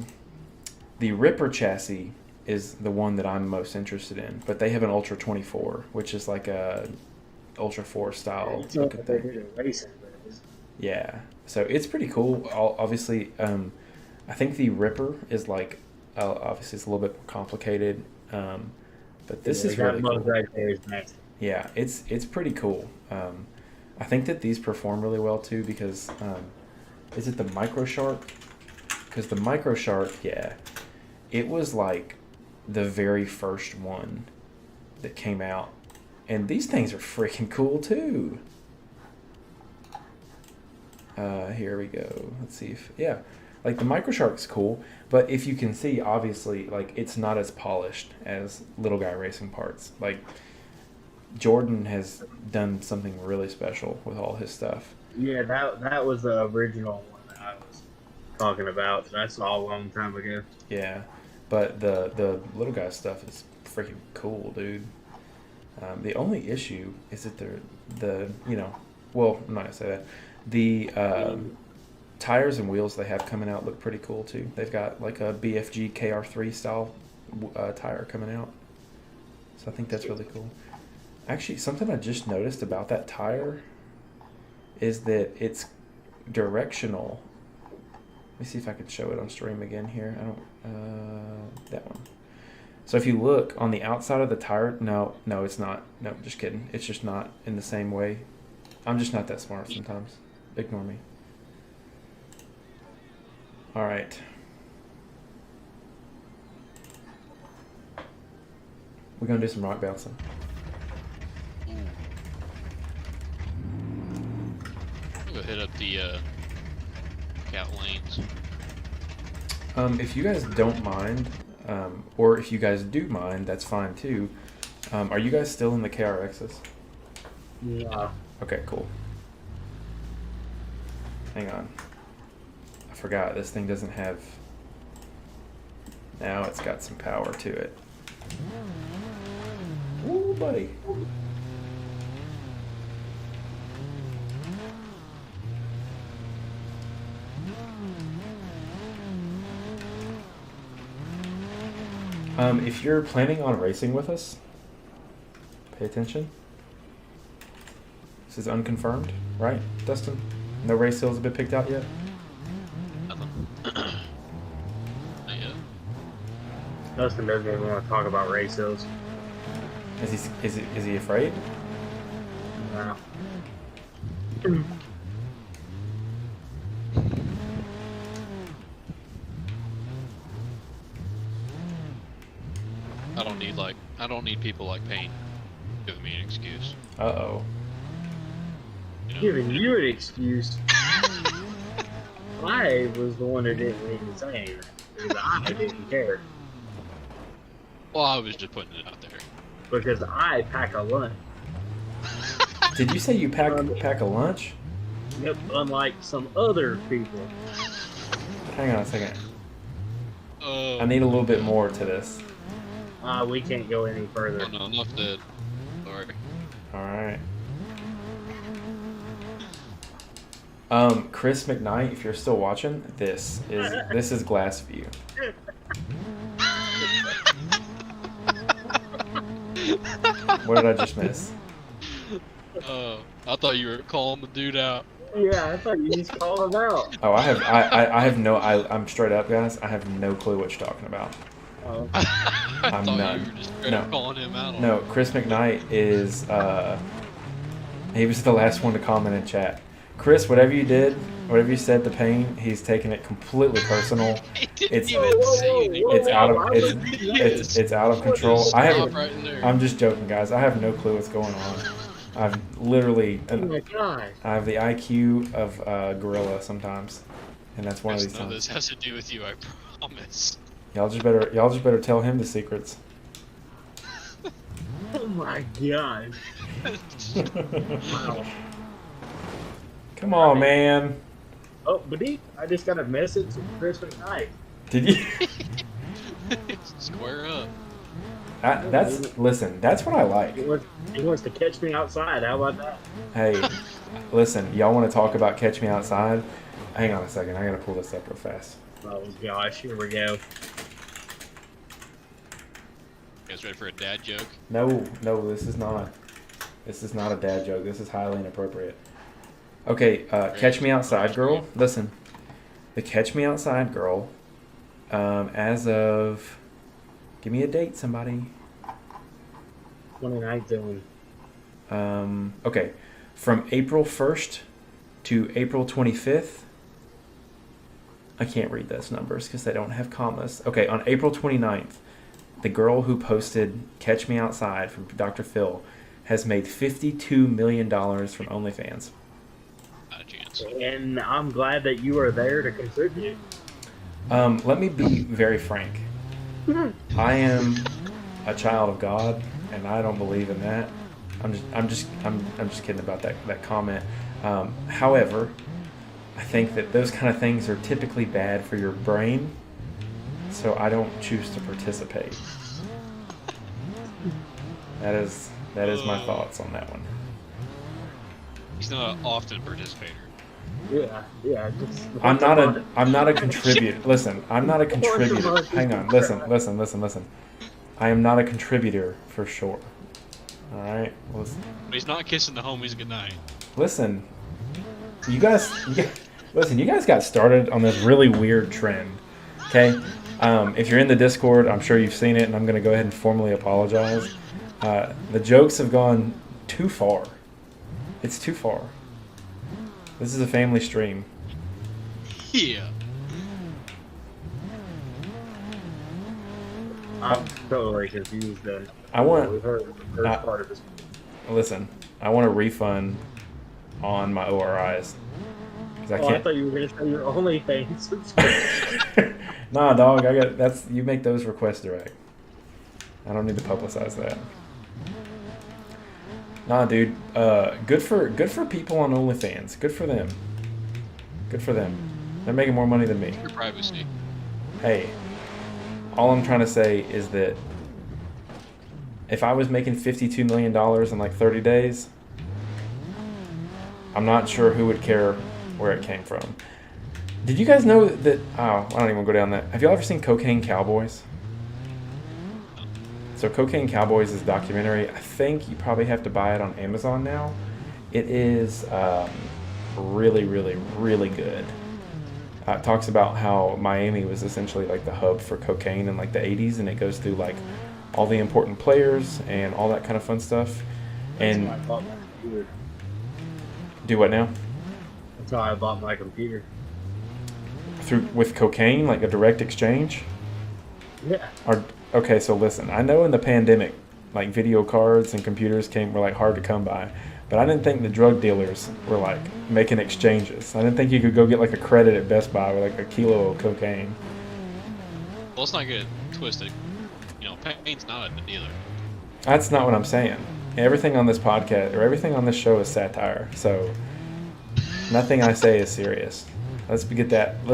Ripper chassis is the one that I'm most interested in. But they have an Ultra 24, which is like a Ultra 4 style looking thing. Yeah, so it's pretty cool. Obviously, I think the Ripper is like obviously it's a little bit more complicated, but this is really cool. Right there is nice. Yeah, it's pretty cool. I think that these perform really well too because is it the Micro Shark? Because the Micro Shark, yeah, it was like the very first one that came out, and these things are freaking cool too. Here we go. Let's see if, yeah, like the Micro Shark's cool, but if you can see, obviously, like it's not as polished as Little Guy Racing Parts. Like Jordan has done something really special with all his stuff. Yeah, that was the original one that I was talking about. So that's all a long time ago. Yeah, but the Little Guy stuff is freaking cool, dude. The only issue is that the you know, well, I'm not gonna say that. The tires and wheels they have coming out look pretty cool too. They've got like a BFG KR3 style tire coming out, so I think that's really cool. Actually, something I just noticed about that tire is that it's directional. Let me see if I can show it on stream again here. I don't, that one. So if you look on the outside of the tire, no, it's not. No, just kidding. It's just not in the same way. I'm just not that smart sometimes. Ignore me. All right. We're gonna do some rock bouncing. Go hit up the cat lanes. If you guys don't mind, or if you guys do mind, that's fine too. Are you guys still in the KRXs? Yeah. Okay, cool. Hang on. I forgot, this thing doesn't have... Now it's got some power to it. Ooh, buddy. If you're planning on racing with us, pay attention. This is unconfirmed, right, Dustin? No race sales have been picked out yet? Dustin doesn't even want to talk about races. Is he afraid? No. I don't need people like Payne giving me an excuse. Uh-oh. You know? Giving you an excuse. I was the one who didn't even say anything. Because I didn't care. Well, I was just putting it out there. Because I pack a lunch. Did you say you pack a lunch? Yep, unlike some other people. Hang on a second. Oh, I need a little bit more to this. We can't go any further. oh no, enough said. Sorry. Alright. Chris McKnight, if you're still watching, this is Glassview. What did I just miss? I thought you were calling the dude out. Yeah, I thought you just called him out. Oh, I'm straight up, guys. I have no clue what you're talking about. Oh. I I'm thought none. you were just straight up calling him out. No, Chris McKnight is, he was the last one to comment in chat. Chris, whatever you did, whatever you said to Payne, he's taking it completely personal. He didn't It's even say anything. it's out of It's it's out of control. Stop right in there. I'm just joking, guys. I have no clue what's going on. I've literally Oh my god. I have the IQ of gorilla sometimes, and that's one of these None of times. this has to do with you, I promise. Y'all just better tell him the secrets. Oh my god. Wow. Come on, man. Oh, Badee, I just got a message from Chris McKnight. Did you? Square up. Listen. That's what I like. He wants to catch me outside. How about that? Hey, listen. Y'all want to talk about Catch Me Outside? Hang on a second. I gotta pull this up real fast. Oh gosh, here we go. You guys ready for a dad joke? No, this is not. This is not a dad joke. This is highly inappropriate. Okay, Catch Me Outside girl. Listen, the Catch Me Outside girl. As of, give me a date, somebody. 29th zone. Okay, from April 1st to April 25th. I can't read those numbers because they don't have commas. Okay, on April 29th, the girl who posted Catch Me Outside from Dr. Phil has made $52 million from OnlyFans. Not a chance. And I'm glad that you are there to contribute. Let me be very frank. I am a child of God, and I don't believe in that. I'm just kidding about that comment. However, I think that those kind of things are typically bad for your brain, so I don't choose to participate. That is my thoughts on that one. He's not an often participator. Yeah. Just I'm not a contributor. Listen, I'm not a contributor. Hang on. Listen. I am not a contributor for sure. All right. But he's not kissing the homies goodnight. Listen. You guys got started on this really weird trend. Okay. If you're in the Discord, I'm sure you've seen it, and I'm going to go ahead and formally apologize. The jokes have gone too far. It's too far. This is a family stream. Yeah. I'm totally confused then. I want. We heard the first part of this. Listen, I want a refund on my ORIs. I I thought you were going to say your OnlyFans subscription. Nah, dog. You make those requests direct. I don't need to publicize that. Nah, dude. Good for people on OnlyFans. Good for them. They're making more money than me. Your privacy. Hey, all I'm trying to say is that if I was making $52 million in like 30 days, I'm not sure who would care where it came from. Did you guys know that? Oh, I don't even go down that. Have y'all ever seen Cocaine Cowboys? So Cocaine Cowboys is a documentary. I think you probably have to buy it on Amazon now. It is really, really, really good. It talks about how Miami was essentially like the hub for cocaine in like the 80s, and it goes through like all the important players and all that kind of fun stuff. And That's how I bought my computer. do what now? That's how I bought my computer. Through with cocaine, like a direct exchange? Yeah. Or okay, so listen, I know in the pandemic, like video cards and computers were like hard to come by, but I didn't think the drug dealers were like making exchanges. I didn't think you could go get like a credit at Best Buy with like a kilo of cocaine. Well, let's not get it twisted. You know, Payne's not a dealer. That's not what I'm saying. Everything on this podcast or everything on this show is satire, so nothing I say is serious. Let's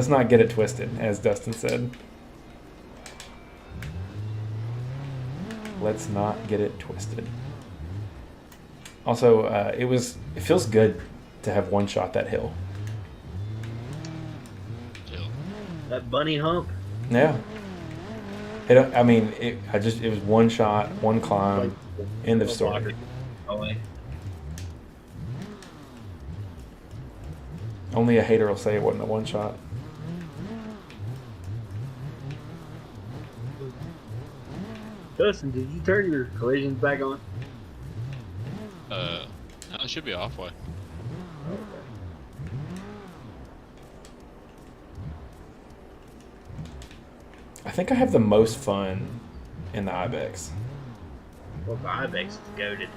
not get it twisted, as Dustin said. Let's not get it twisted. Also, it feels good to have one shot that hill. Chill. That bunny hump. Yeah. It was one shot, one climb, end of story. Only a hater will say it wasn't a one shot. Dustin, did you turn your collisions back on? No, it should be halfway. I think I have the most fun in the Ibex. Well, the Ibex is goated.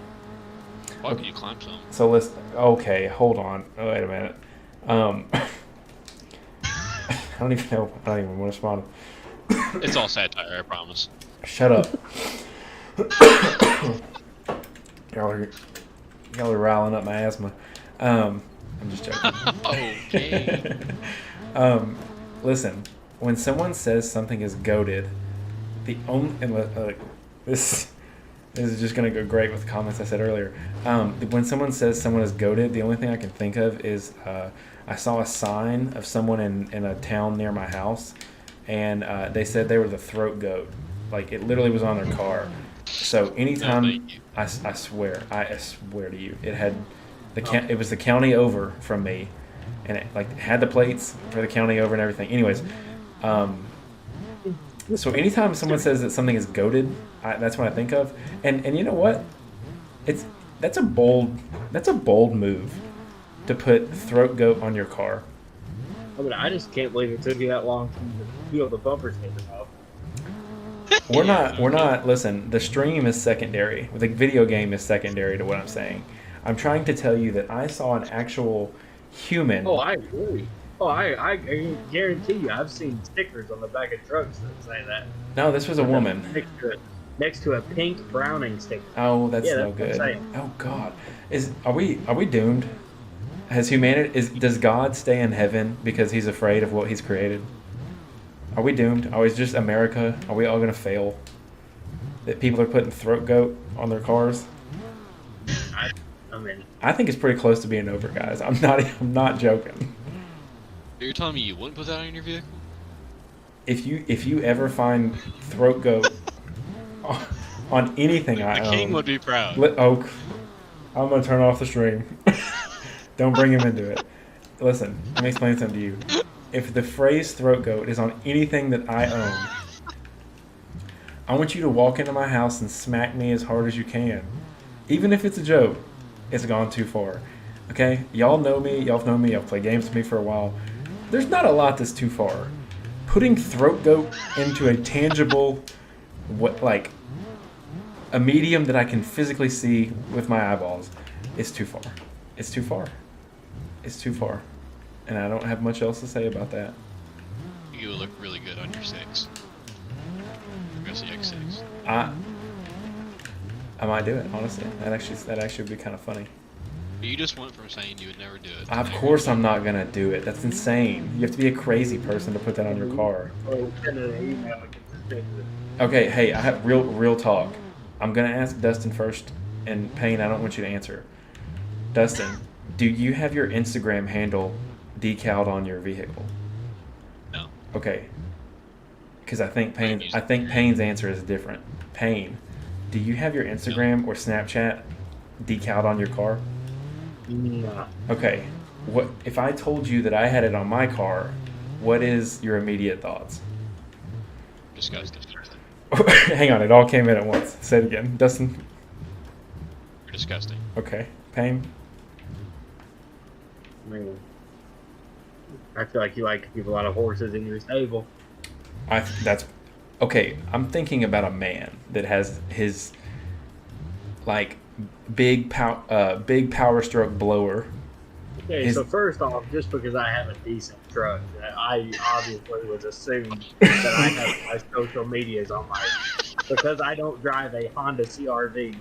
Why can you climb some? So okay, hold on. Oh, wait a minute. I don't even know. I don't even want to respond. It's all satire, I promise. Shut up. y'all are riling up my asthma. I'm just joking. Okay. Listen, when someone says something is goated, the only this is just gonna go great with the comments I said earlier. When someone says someone is goated, the only thing I can think of is I saw a sign of someone in a town near my house, and they said they were the throat goat. Like it literally was on their car. So anytime I swear to you, it had it was the county over from me, and it like had the plates for the county over and everything. Anyways, so anytime someone says that something is goated, that's what I think of. And you know what? That's a bold move to put throat goat on your car. I mean, I just can't believe it took you that long to feel the bumpers came off. We're not. Listen, the stream is secondary. The video game is secondary to what I'm saying. I'm trying to tell you that I saw an actual human. Oh, I agree. Oh, I guarantee you, I've seen stickers on the back of trucks that say that. No, this was a woman. Next to a pink Browning sticker. Oh, that's no good. Oh God, are we doomed? Has humanity does God stay in heaven because he's afraid of what he's created? Are we doomed? Are we just America? Are we all gonna fail? That people are putting throat goat on their cars? I think it's pretty close to being over, guys. I'm not joking. You're telling me you wouldn't put that on your vehicle? If you ever find throat goat on anything I own, the king would be proud. I'm gonna turn off the stream. Don't bring him into it. Listen, let me explain something to you. If the phrase throat goat is on anything that I own, I want you to walk into my house and smack me as hard as you can. Even if it's a joke, it's gone too far. Okay? Y'all know me, y'all played games with me for a while. There's not a lot that's too far. Putting throat goat into a tangible, a medium that I can physically see with my eyeballs is too far. It's too far. It's too far. And I don't have much else to say about that. You look really good on your 6. Progressive X6. I might do it, honestly. That actually would be kind of funny. You just went from saying you would never do it. Of course I'm not going to do it. That's insane. You have to be a crazy person to put that on your car. Okay, hey, I have real talk. I'm going to ask Dustin first, and Payne, I don't want you to answer. Dustin, do you have your Instagram handle decaled on your vehicle? No. Okay. Because I think Payne's answer is different. Payne, do you have your Instagram or Snapchat decaled on your car? No. Okay. What if I told you that I had it on my car, what is your immediate thoughts? Disgusting. Hang on, it all came in at once. Say it again. Dustin? Disgusting. Okay. Payne? I mean, I feel like you like to keep a lot of horses in your stable. That's okay. I'm thinking about a man that has his like big power stroke blower. Okay, so first off, just because I have a decent truck, I obviously would assume that I have my social medias on my. Because I don't drive a Honda CRV,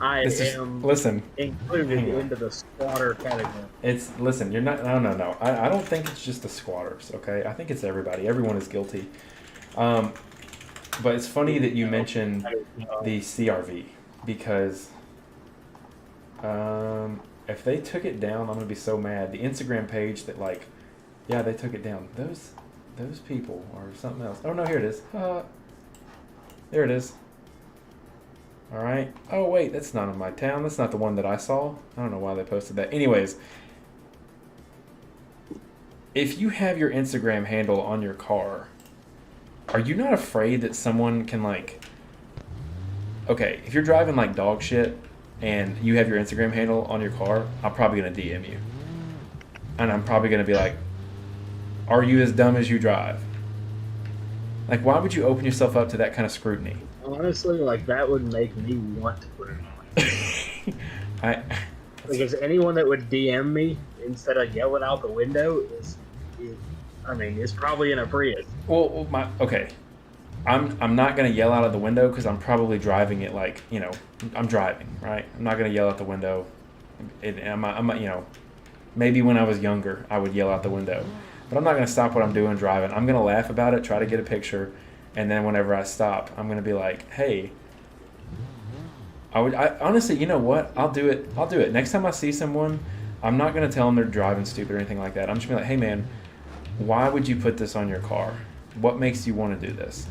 I am included into the squatter category. Listen, you're not. No. I don't think it's just the squatters. Okay, I think it's everybody. Everyone is guilty. But it's funny that you mentioned the CRV because if they took it down, I'm gonna be so mad. The Instagram page that they took it down. Those people or something else. Oh no, here it is. There it is. All right. Oh wait, that's not in my town. That's not the one that I saw. I don't know why they posted that. Anyways, if you have your Instagram handle on your car, are you not afraid that someone can okay, if you're driving like dog shit and you have your Instagram handle on your car, I'm probably going to DM you. And I'm probably going to be like, are you as dumb as you drive? Like, why would you open yourself up to that kind of scrutiny? Honestly, that would make me want to put it on. Because anyone that would DM me instead of yelling out the window is probably in a Prius. Well, okay. I'm not gonna yell out of the window because I'm probably driving it I'm driving, right? I'm not gonna yell out the window. Maybe when I was younger I would yell out the window, but I'm not gonna stop what I'm doing driving. I'm gonna laugh about it, try to get a picture, and then whenever I stop, I'm gonna be like, hey. I honestly, you know what? I'll do it. Next time I see someone, I'm not gonna tell them they're driving stupid or anything like that. I'm just gonna be like, hey man, why would you put this on your car? What makes you want to do this?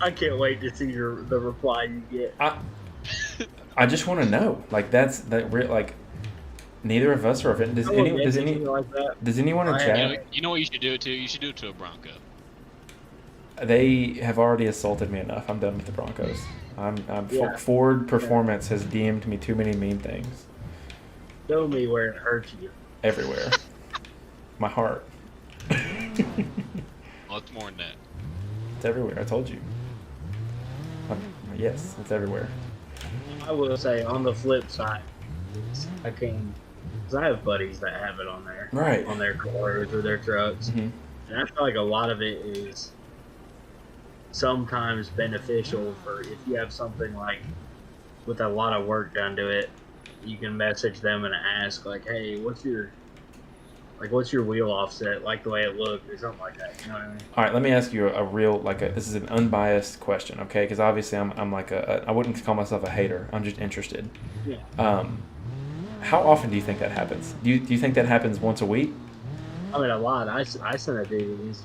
I can't wait to see the reply you get. I just want to know. Neither of us are offended. Does anyone in chat? You know what you should do it to? You should do it to a Bronco. They have already assaulted me enough. I'm done with the Broncos. Ford Performance has DM'd me too many mean things. Show me where it hurts you. Everywhere. My heart. Well, it's more than that. It's everywhere. I told you. Yes, it's everywhere. I will say, on the flip side, because I have buddies that have it on there, right, on their cars or their trucks, and I feel like a lot of it is sometimes beneficial for if you have something with a lot of work done to it, you can message them and ask hey, what's your wheel offset, the way it looked, or something like that. You know what I mean? All right, let me ask you a real, this is an unbiased question, okay? Because obviously I'm I wouldn't call myself a hater. I'm just interested. Yeah. How often do you think that happens? Do you think that happens once a week? I mean, a lot. I send a DVDs.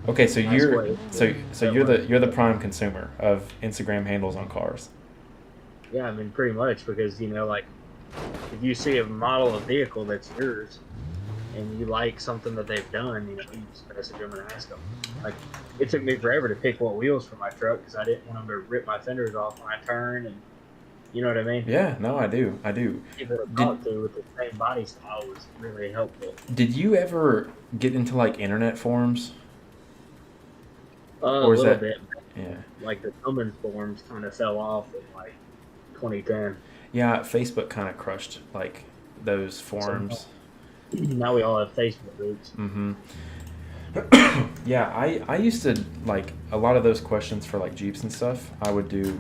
Okay, so you're the prime consumer of Instagram handles on cars. Yeah, I mean, pretty much, because if you see a model of vehicle that's yours, and you like something that they've done, you just message them and ask them. It took me forever to pick what wheels for my truck because I didn't want them to rip my fenders off when I turn, and you know what I mean? Yeah, no, I do. People to talk to with the same body style was really helpful. Did you ever get into internet forums? Or a little bit. Yeah. The Cummins forums kind of fell off in 2010. Yeah, Facebook kind of crushed those forums. Now we all have Facebook groups. Mm-hmm. Yeah, I used to a lot of those questions for Jeeps and stuff. I would do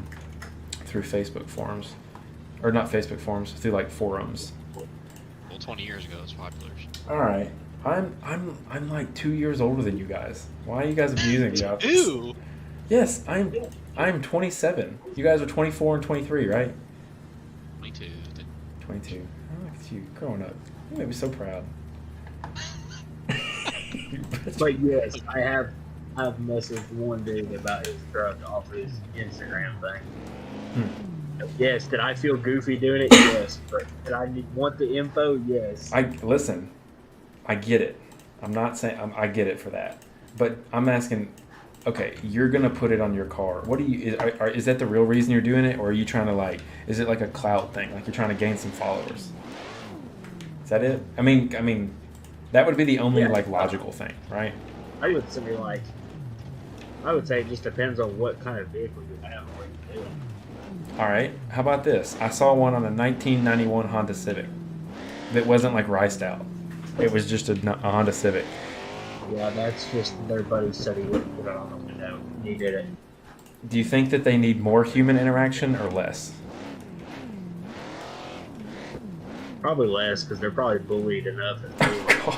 through Facebook forums, or not Facebook forums, through forums. Well, 20 years ago, it's popular. All right, I'm 2 years older than you guys. Why are you guys abusing me? Ew. Yes, I'm 27. You guys are 24 and 23, right? 22. 22. Oh, look at you growing up. You made me so proud. But yes, I've messaged one dude about his truck off his Instagram thing. Yes. Did I feel goofy doing it? Yes. But did I want the info? Yes. Listen. I get it. I'm not saying I get it for that, but I'm asking. Okay, you're gonna put it on your car. What do you? Is that the real reason you're doing it, or are you trying to like? Is it like a clout thing? Like you're trying to gain some followers? Is that it? I mean, that would be the only like logical thing, right? I would say it just depends on what kind of vehicle you have. Or what you're doing. All right. How about this? I saw one on a 1991 Honda Civic that wasn't like riced out. It was just a Honda Civic. Yeah, that's just their buddy said he wouldn't put it on the window. He did it. Do you think that they need more human interaction or less? Probably less because they're probably bullied enough. God.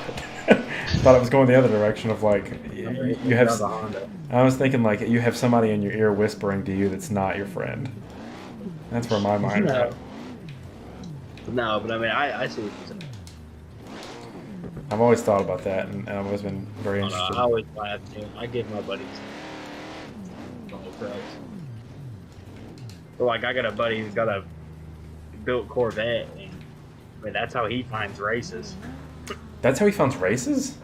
Thought it was going the other direction of like you have. The Honda. I was thinking like you have somebody in your ear whispering to you that's not your friend. That's where my mind went. No, but I mean, I see what you're saying. I've always thought about that, and I've always been very interested. I always laugh too. I give my buddies all credit. But like, I got a buddy who's got a built Corvette, and I mean, that's how he finds races. That's how he finds races?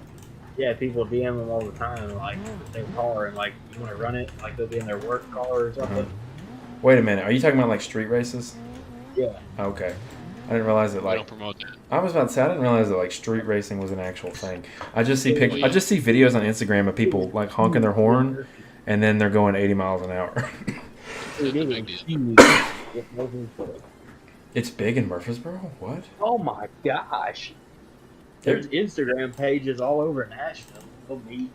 Yeah, people DM him all the time, like their car, and like, you want to run it? Like they'll be in their work car or something. Wait a minute, are you talking about like street races? Yeah. Okay. I didn't realize that We like don't promote that. I was about to say I didn't realize that like street racing was an actual thing. I just see I just see videos on Instagram of people like honking their horn and then they're going 80 miles an hour. It's a big deal. It's big in Murfreesboro? What? Oh my gosh. There's Instagram pages all over Nashville. They'll meet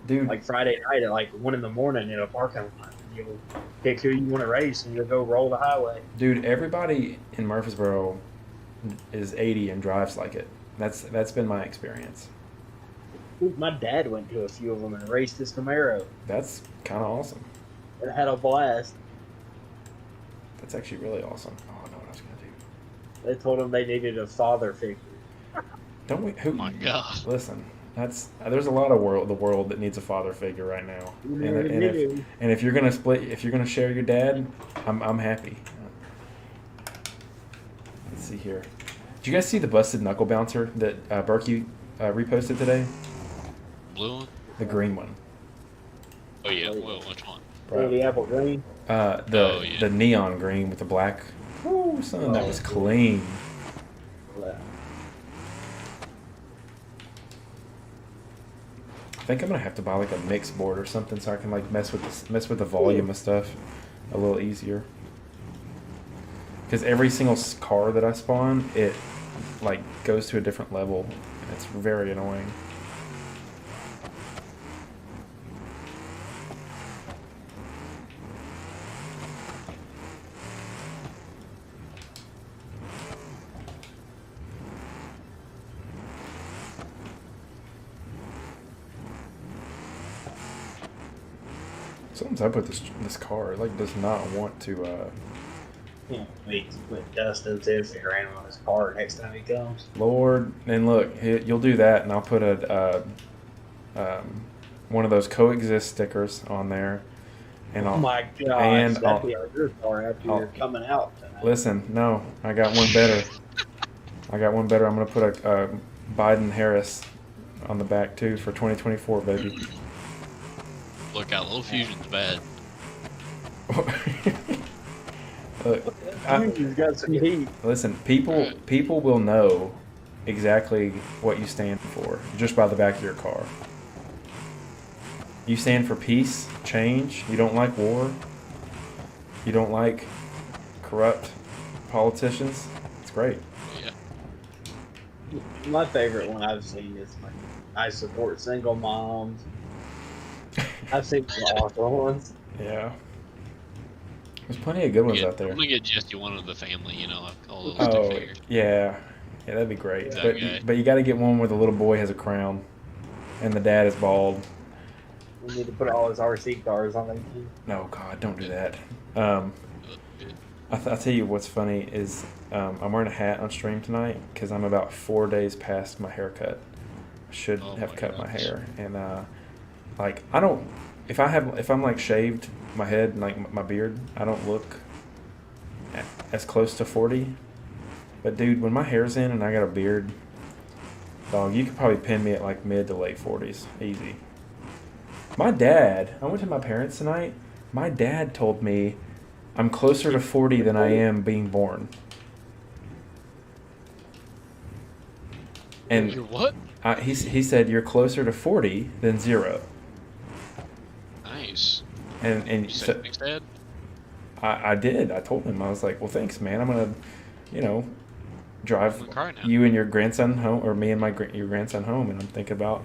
Dude, like Friday night at like 1 a.m. in a parking lot. You'll pick who you want to race and you'll go roll the highway. dude, everybody in Murfreesboro is 80 and drives like it. That's been my experience. My dad went to a few of them and raced his Camaro That's kind of awesome. and had a blast. That's actually really awesome. Oh, I know what I was gonna do. They told him they needed a father figure. Don't we? Who? Oh my God. Listen, there's a lot of the world that needs a father figure right now. And if you're gonna if you're gonna share your dad, I'm happy. Let's see here. Did you guys see the busted knuckle bouncer that Berkey reposted today? Blue one? The green one. Oh yeah. Well, which one? The apple green. The neon green with the black. Woo, son, that was clean. I think I'm gonna have to buy like a mix board or something so I can like mess with the volume of stuff a little easier. Because every single car that I spawn, it like goes to a different level. And it's very annoying. Something's up with this car. It like does not want to. Wait, with Dustin too, if he ran on his car next time he comes. Lord, and look, you'll do that, and I'll put one of those coexist stickers on there, and I'll. Oh my gosh, and that'd be on your car after you're coming out tonight. Listen, no, I got one better. I'm gonna put a Biden Harris on the back too for 2024, baby. Look out, Little Fusion's bad. Look, He's got some heat. listen, people will know exactly what you stand for just by the back of your car. You stand for peace, change. You don't like war. You don't like corrupt politicians. It's great. Yeah. My favorite one I've seen is like, I support single moms. I've seen some awful ones. Yeah. There's plenty of good ones I'm out there. gonna get Jesse one of the family, you know, all those Oh, stick figures. yeah. Yeah, that'd be great. That But guy. but you got to get one where the little boy has a crown and the dad is bald. We need to put all his RC cars on them. No, God, don't do that. I'll tell you what's funny is I'm wearing a hat on stream tonight because I'm about 4 days past my haircut. I should Oh have my cut my gosh. hair, and like I don't. If I'm like shaved my head and like my beard, I don't look as close to 40. But dude, when my hair's in and I got a beard, dog, you could probably pin me at like mid to late 40s, easy. My dad, I went to my parents tonight. My dad told me I'm closer to 40 than I am being born. And You're what? he said you're closer to 40 than 0. Nice. And You so, said thanks, Dad? I did. I told him, I was like, well, thanks, man. I'm gonna, drive I'm gonna cry now. you and your grandson home, or me and your grandson home, and I'm thinking about,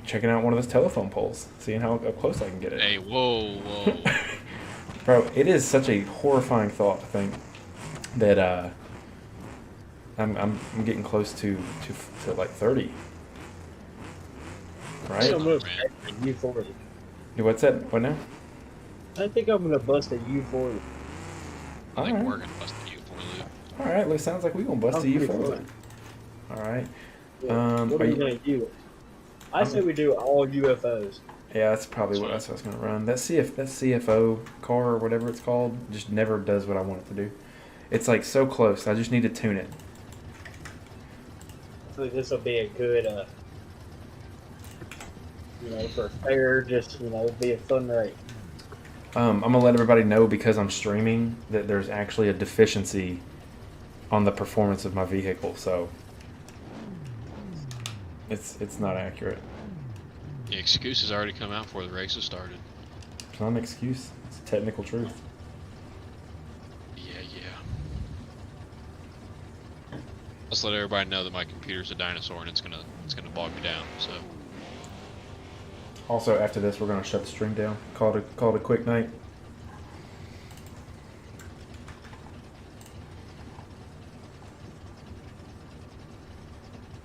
checking out one of those telephone poles, seeing how up close I can get it. Hey, whoa. Bro, it is such a horrifying thought to think that I'm getting close to like 30. Right? I'm gonna man. bust a U40. What's that? What now? I think I'm gonna bust a U40. I think Alright. we're gonna bust the U4 loop. All right. Well, it sounds like we're gonna bust I'm a U pretty for fun. All right. Yeah. What are are we you- gonna do? I I'm- say we do all UFOs. Yeah, that's probably what I was gonna run. That CFO car or whatever it's called just never does what I want it to do. It's like so close. I just need to tune it. So this will be a good, for fair, just, be a fun rate. I'm gonna let everybody know, because I'm streaming, that there's actually a deficiency on the performance of my vehicle. So it's not accurate. The excuse has already come out before the race has started. It's not an excuse. It's a technical truth. Yeah. Let's let everybody know that my computer's a dinosaur and it's gonna bog me down. So Also, after this, we're gonna shut the stream down. Call it a quick night.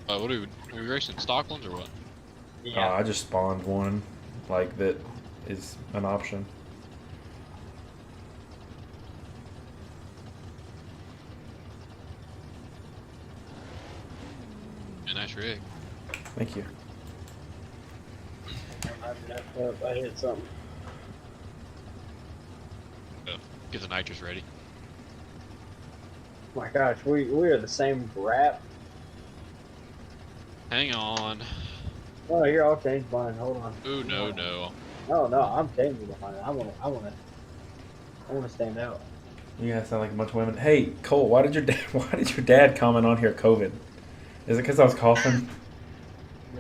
what are we racing Stocklands or what? Yeah. I just spawned one, like, that is an option. A nice rig. Thank you. I hit something. Get the nitrous ready. My gosh, we are the same rap. Hang on. Oh, here, I'll change mine. Hold on. Ooh, no. No, I'm changing mine. I wanna stand out. You guys sound like a bunch of women. Hey, Cole, why did your dad comment on here COVID? Is it because I was coughing?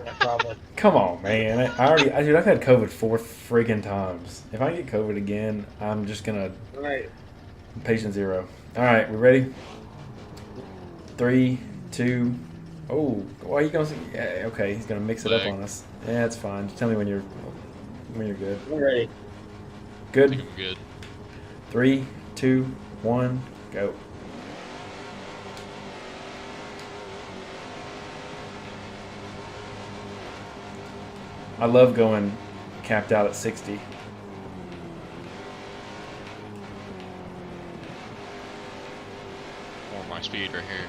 Yeah, probably. Come on, man. Dude, I've had COVID 4 friggin' times. If I get COVID again, I'm just gonna All right. patient 0. All right, we ready? 3, 2. Oh, why are you gonna? Yeah, okay, he's gonna mix it up Leg. on us. Yeah, it's fine. Just tell me when you're good. We're ready. I Good. think I'm good. 3, 2, 1, go. I love going capped out at 60. More my speed right here.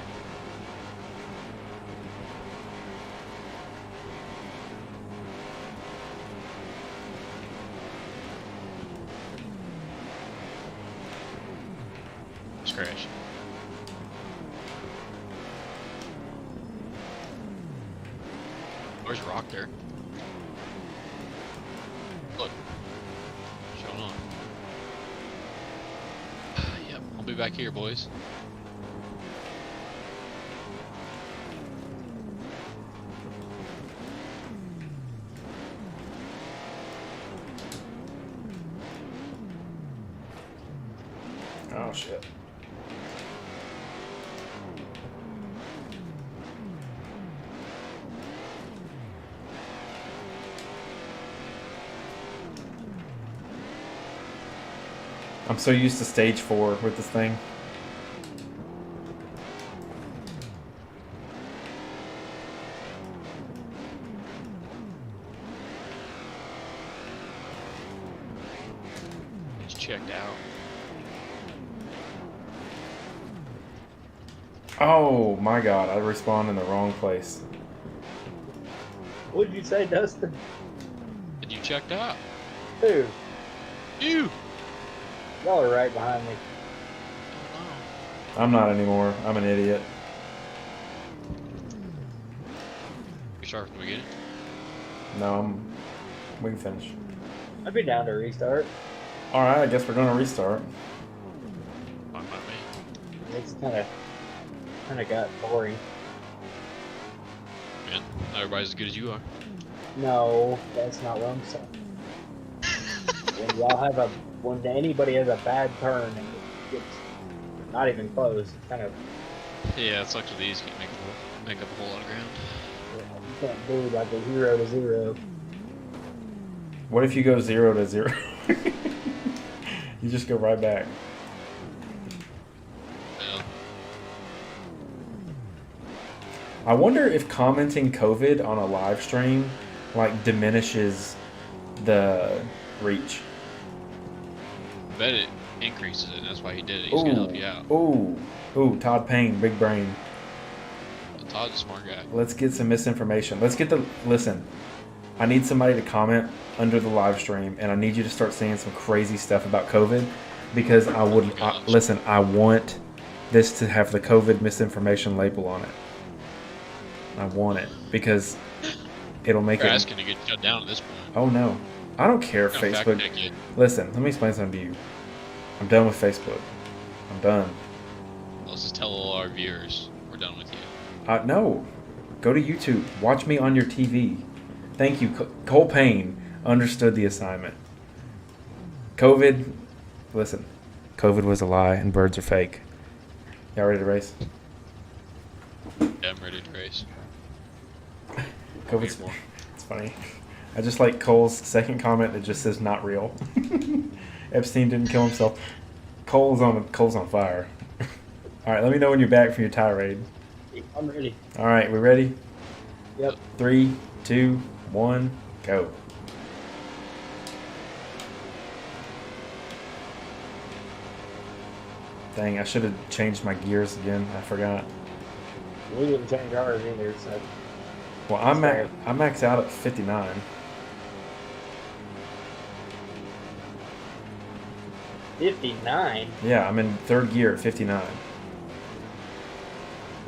Let's crash. Where's Rock there? Look. Showing on. Yep, I'll be back here, boys. Oh shit. I'm so used to stage 4 with this thing. It's checked out. Oh my god, I respawned in the wrong place. What'd you say, Dustin? And you checked out. Dude, You! y'all are right behind me. I'm not anymore. I'm an idiot. You start from the beginning? No, we can finish. I'd be down to restart. Alright, I guess we're gonna restart. Fine by me. It's kind of got boring. Man, not everybody's as good as you are. No, that's not what I'm saying. When anybody has a bad turn and it gets not even close, it's kind of Yeah, it sucks with these. Can't make up a whole lot of ground. you can't do like a 0 to 0. What if you go 0 to 0? You just go right back. Yeah. I wonder if commenting COVID on a live stream like diminishes the reach. I bet it increases it, and that's why he did it. He's gonna help you out. Ooh, Todd Payne, big brain. Todd's a smart guy. Let's get some misinformation. Listen. I need somebody to comment under the live stream, and I need you to start saying some crazy stuff about COVID, because I want this to have the COVID misinformation label on it. I want it because it'll make You're it. asking to get shut down at this point. Oh no, I don't care if No, fact Facebook. check it. Listen, let me explain something to you. I'm done with Facebook. I'm done. Let's just tell all our viewers we're done with you. No, go to YouTube. Watch me on your TV. Thank you. Cole Payne understood the assignment. COVID, listen, COVID was a lie and birds are fake. Y'all ready to race? Yeah, I'm ready to race. COVID's it's funny. I just like Cole's second comment that just says not real. Epstein didn't kill himself. Cole's on fire. All right, let me know when you're back from your tirade. I'm ready. All right, we ready? Yep. 3, 2, 1, go. Dang, I should have changed my gears again. I forgot. We didn't change ours either, so Well, I maxed out at 59. 59. Yeah, I'm in third gear at 59.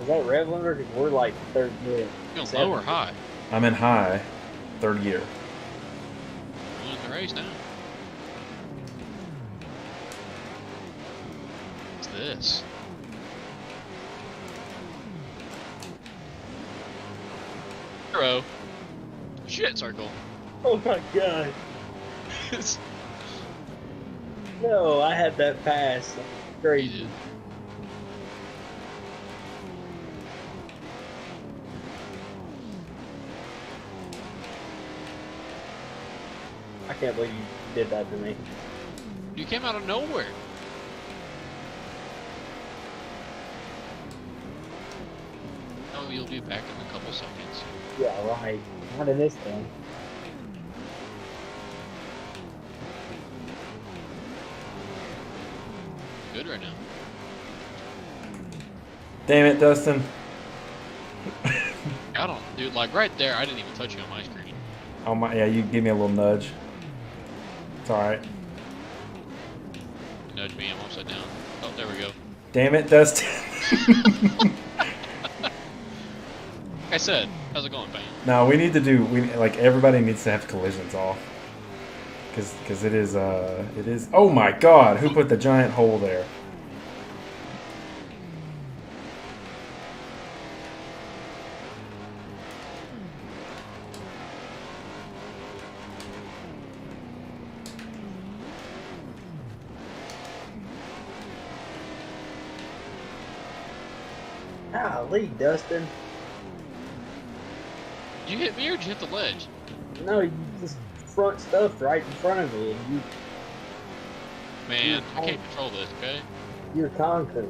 Is that rev limiter? 'Cause we're like third gear. You going low or high? I'm in high, third gear. We're in the race now. What's this? Zero. Shit circle. Oh my god. No, I had that pass. You Crazy. did. I can't believe you did that to me. You came out of nowhere. Oh, you'll be back in a couple seconds. Yeah, right. Not in this thing. Good right now. Damn it, Dustin. I don't, dude. Like right there, I didn't even touch you on my screen. Oh my, yeah, you give me a little nudge. It's alright. You nudged me. I'm upside down. Oh, there we go. Damn it, Dustin. Like I said, how's it going, Bane? No, we need to do, like, everybody needs to have collisions off. Because it is, oh my god, who put the giant hole there? Golly, Dustin. Did you hit me or did you hit the ledge? No, you just front stuff right in front of me, and Man, I can't control this, okay? you're concrete.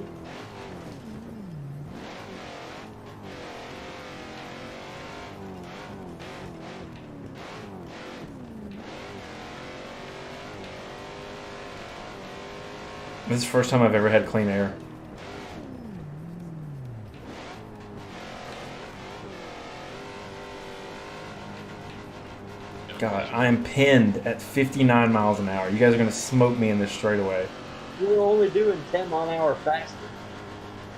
This is the first time I've ever had clean air. God, I am pinned at 59 miles an hour. You guys are going to smoke me in this straightaway. You were only doing 10 mile an hour faster.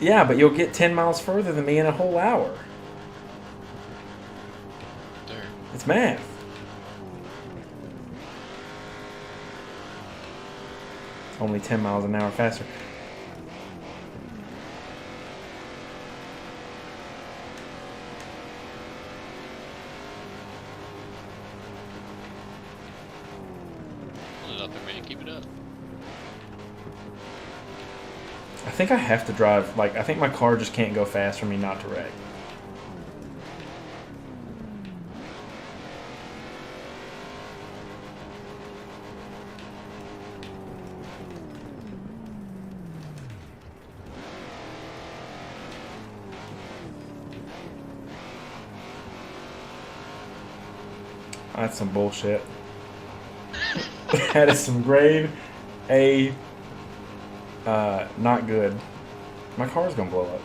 Yeah, but you'll get 10 miles further than me in a whole hour. There. It's math. Only 10 miles an hour faster. Hold it up there, man. Keep it up. I think I have to drive, like, I think my car just can't go fast for me not to wreck. That's some bullshit. That is some grade A, not good. My car's gonna blow up.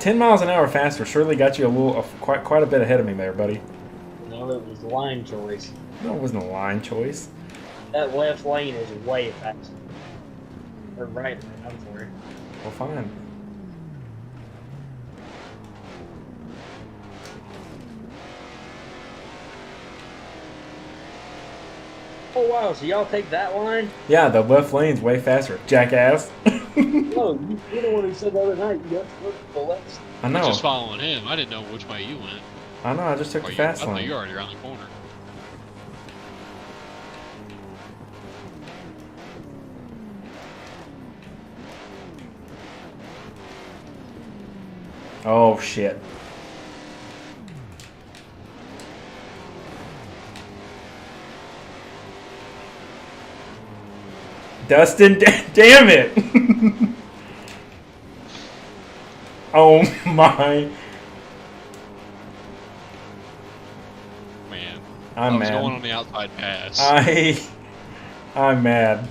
"10 miles an hour faster" surely got you quite a bit ahead of me there, buddy. No, it was line choice. No, it wasn't a line choice. That left lane is way faster. Or right lane, I'm sorry. Well, fine. Oh wow, so y'all take that line? Yeah, the left lane's way faster, jackass. No, you're the one who said the other night you got to look for the left. I I'm know. just following him. I didn't know which way you went. I know. I just took Or the I fast thought lane. you were already around the corner. Oh shit. Dustin, damn it! Oh my. Man. I'm I was mad. going on the outside pass. I'm mad.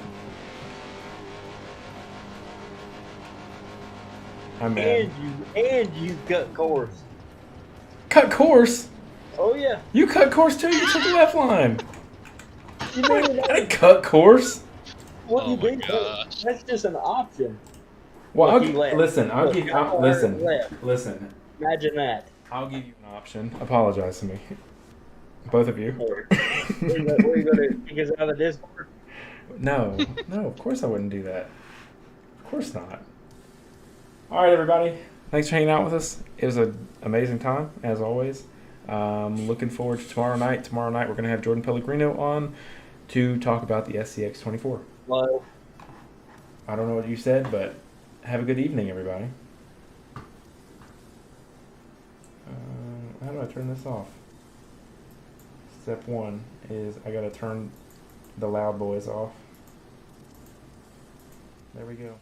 I'm mad. And you cut course. Cut course? Oh yeah. You cut course too? You took the left line. You know I that. didn't cut course. What Oh you my did? gosh. That's just an option. Well, Look, he left. listen. I'll Look, give. y'all Listen. heard left. Listen. Imagine that. I'll give you an option. Apologize to me, both of you. Where you going to kick us out of the Discord? No, no. Of course I wouldn't do that. Of course not. All right, everybody. Thanks for hanging out with us. It was an amazing time, as always. Looking forward to tomorrow night. Tomorrow night we're going to have Jordan Pellegrino on to talk about the SCX 24. Hello. I don't know what you said, but have a good evening, everybody. How do I turn this off? Step 1 is I got to turn the loud boys off. There we go.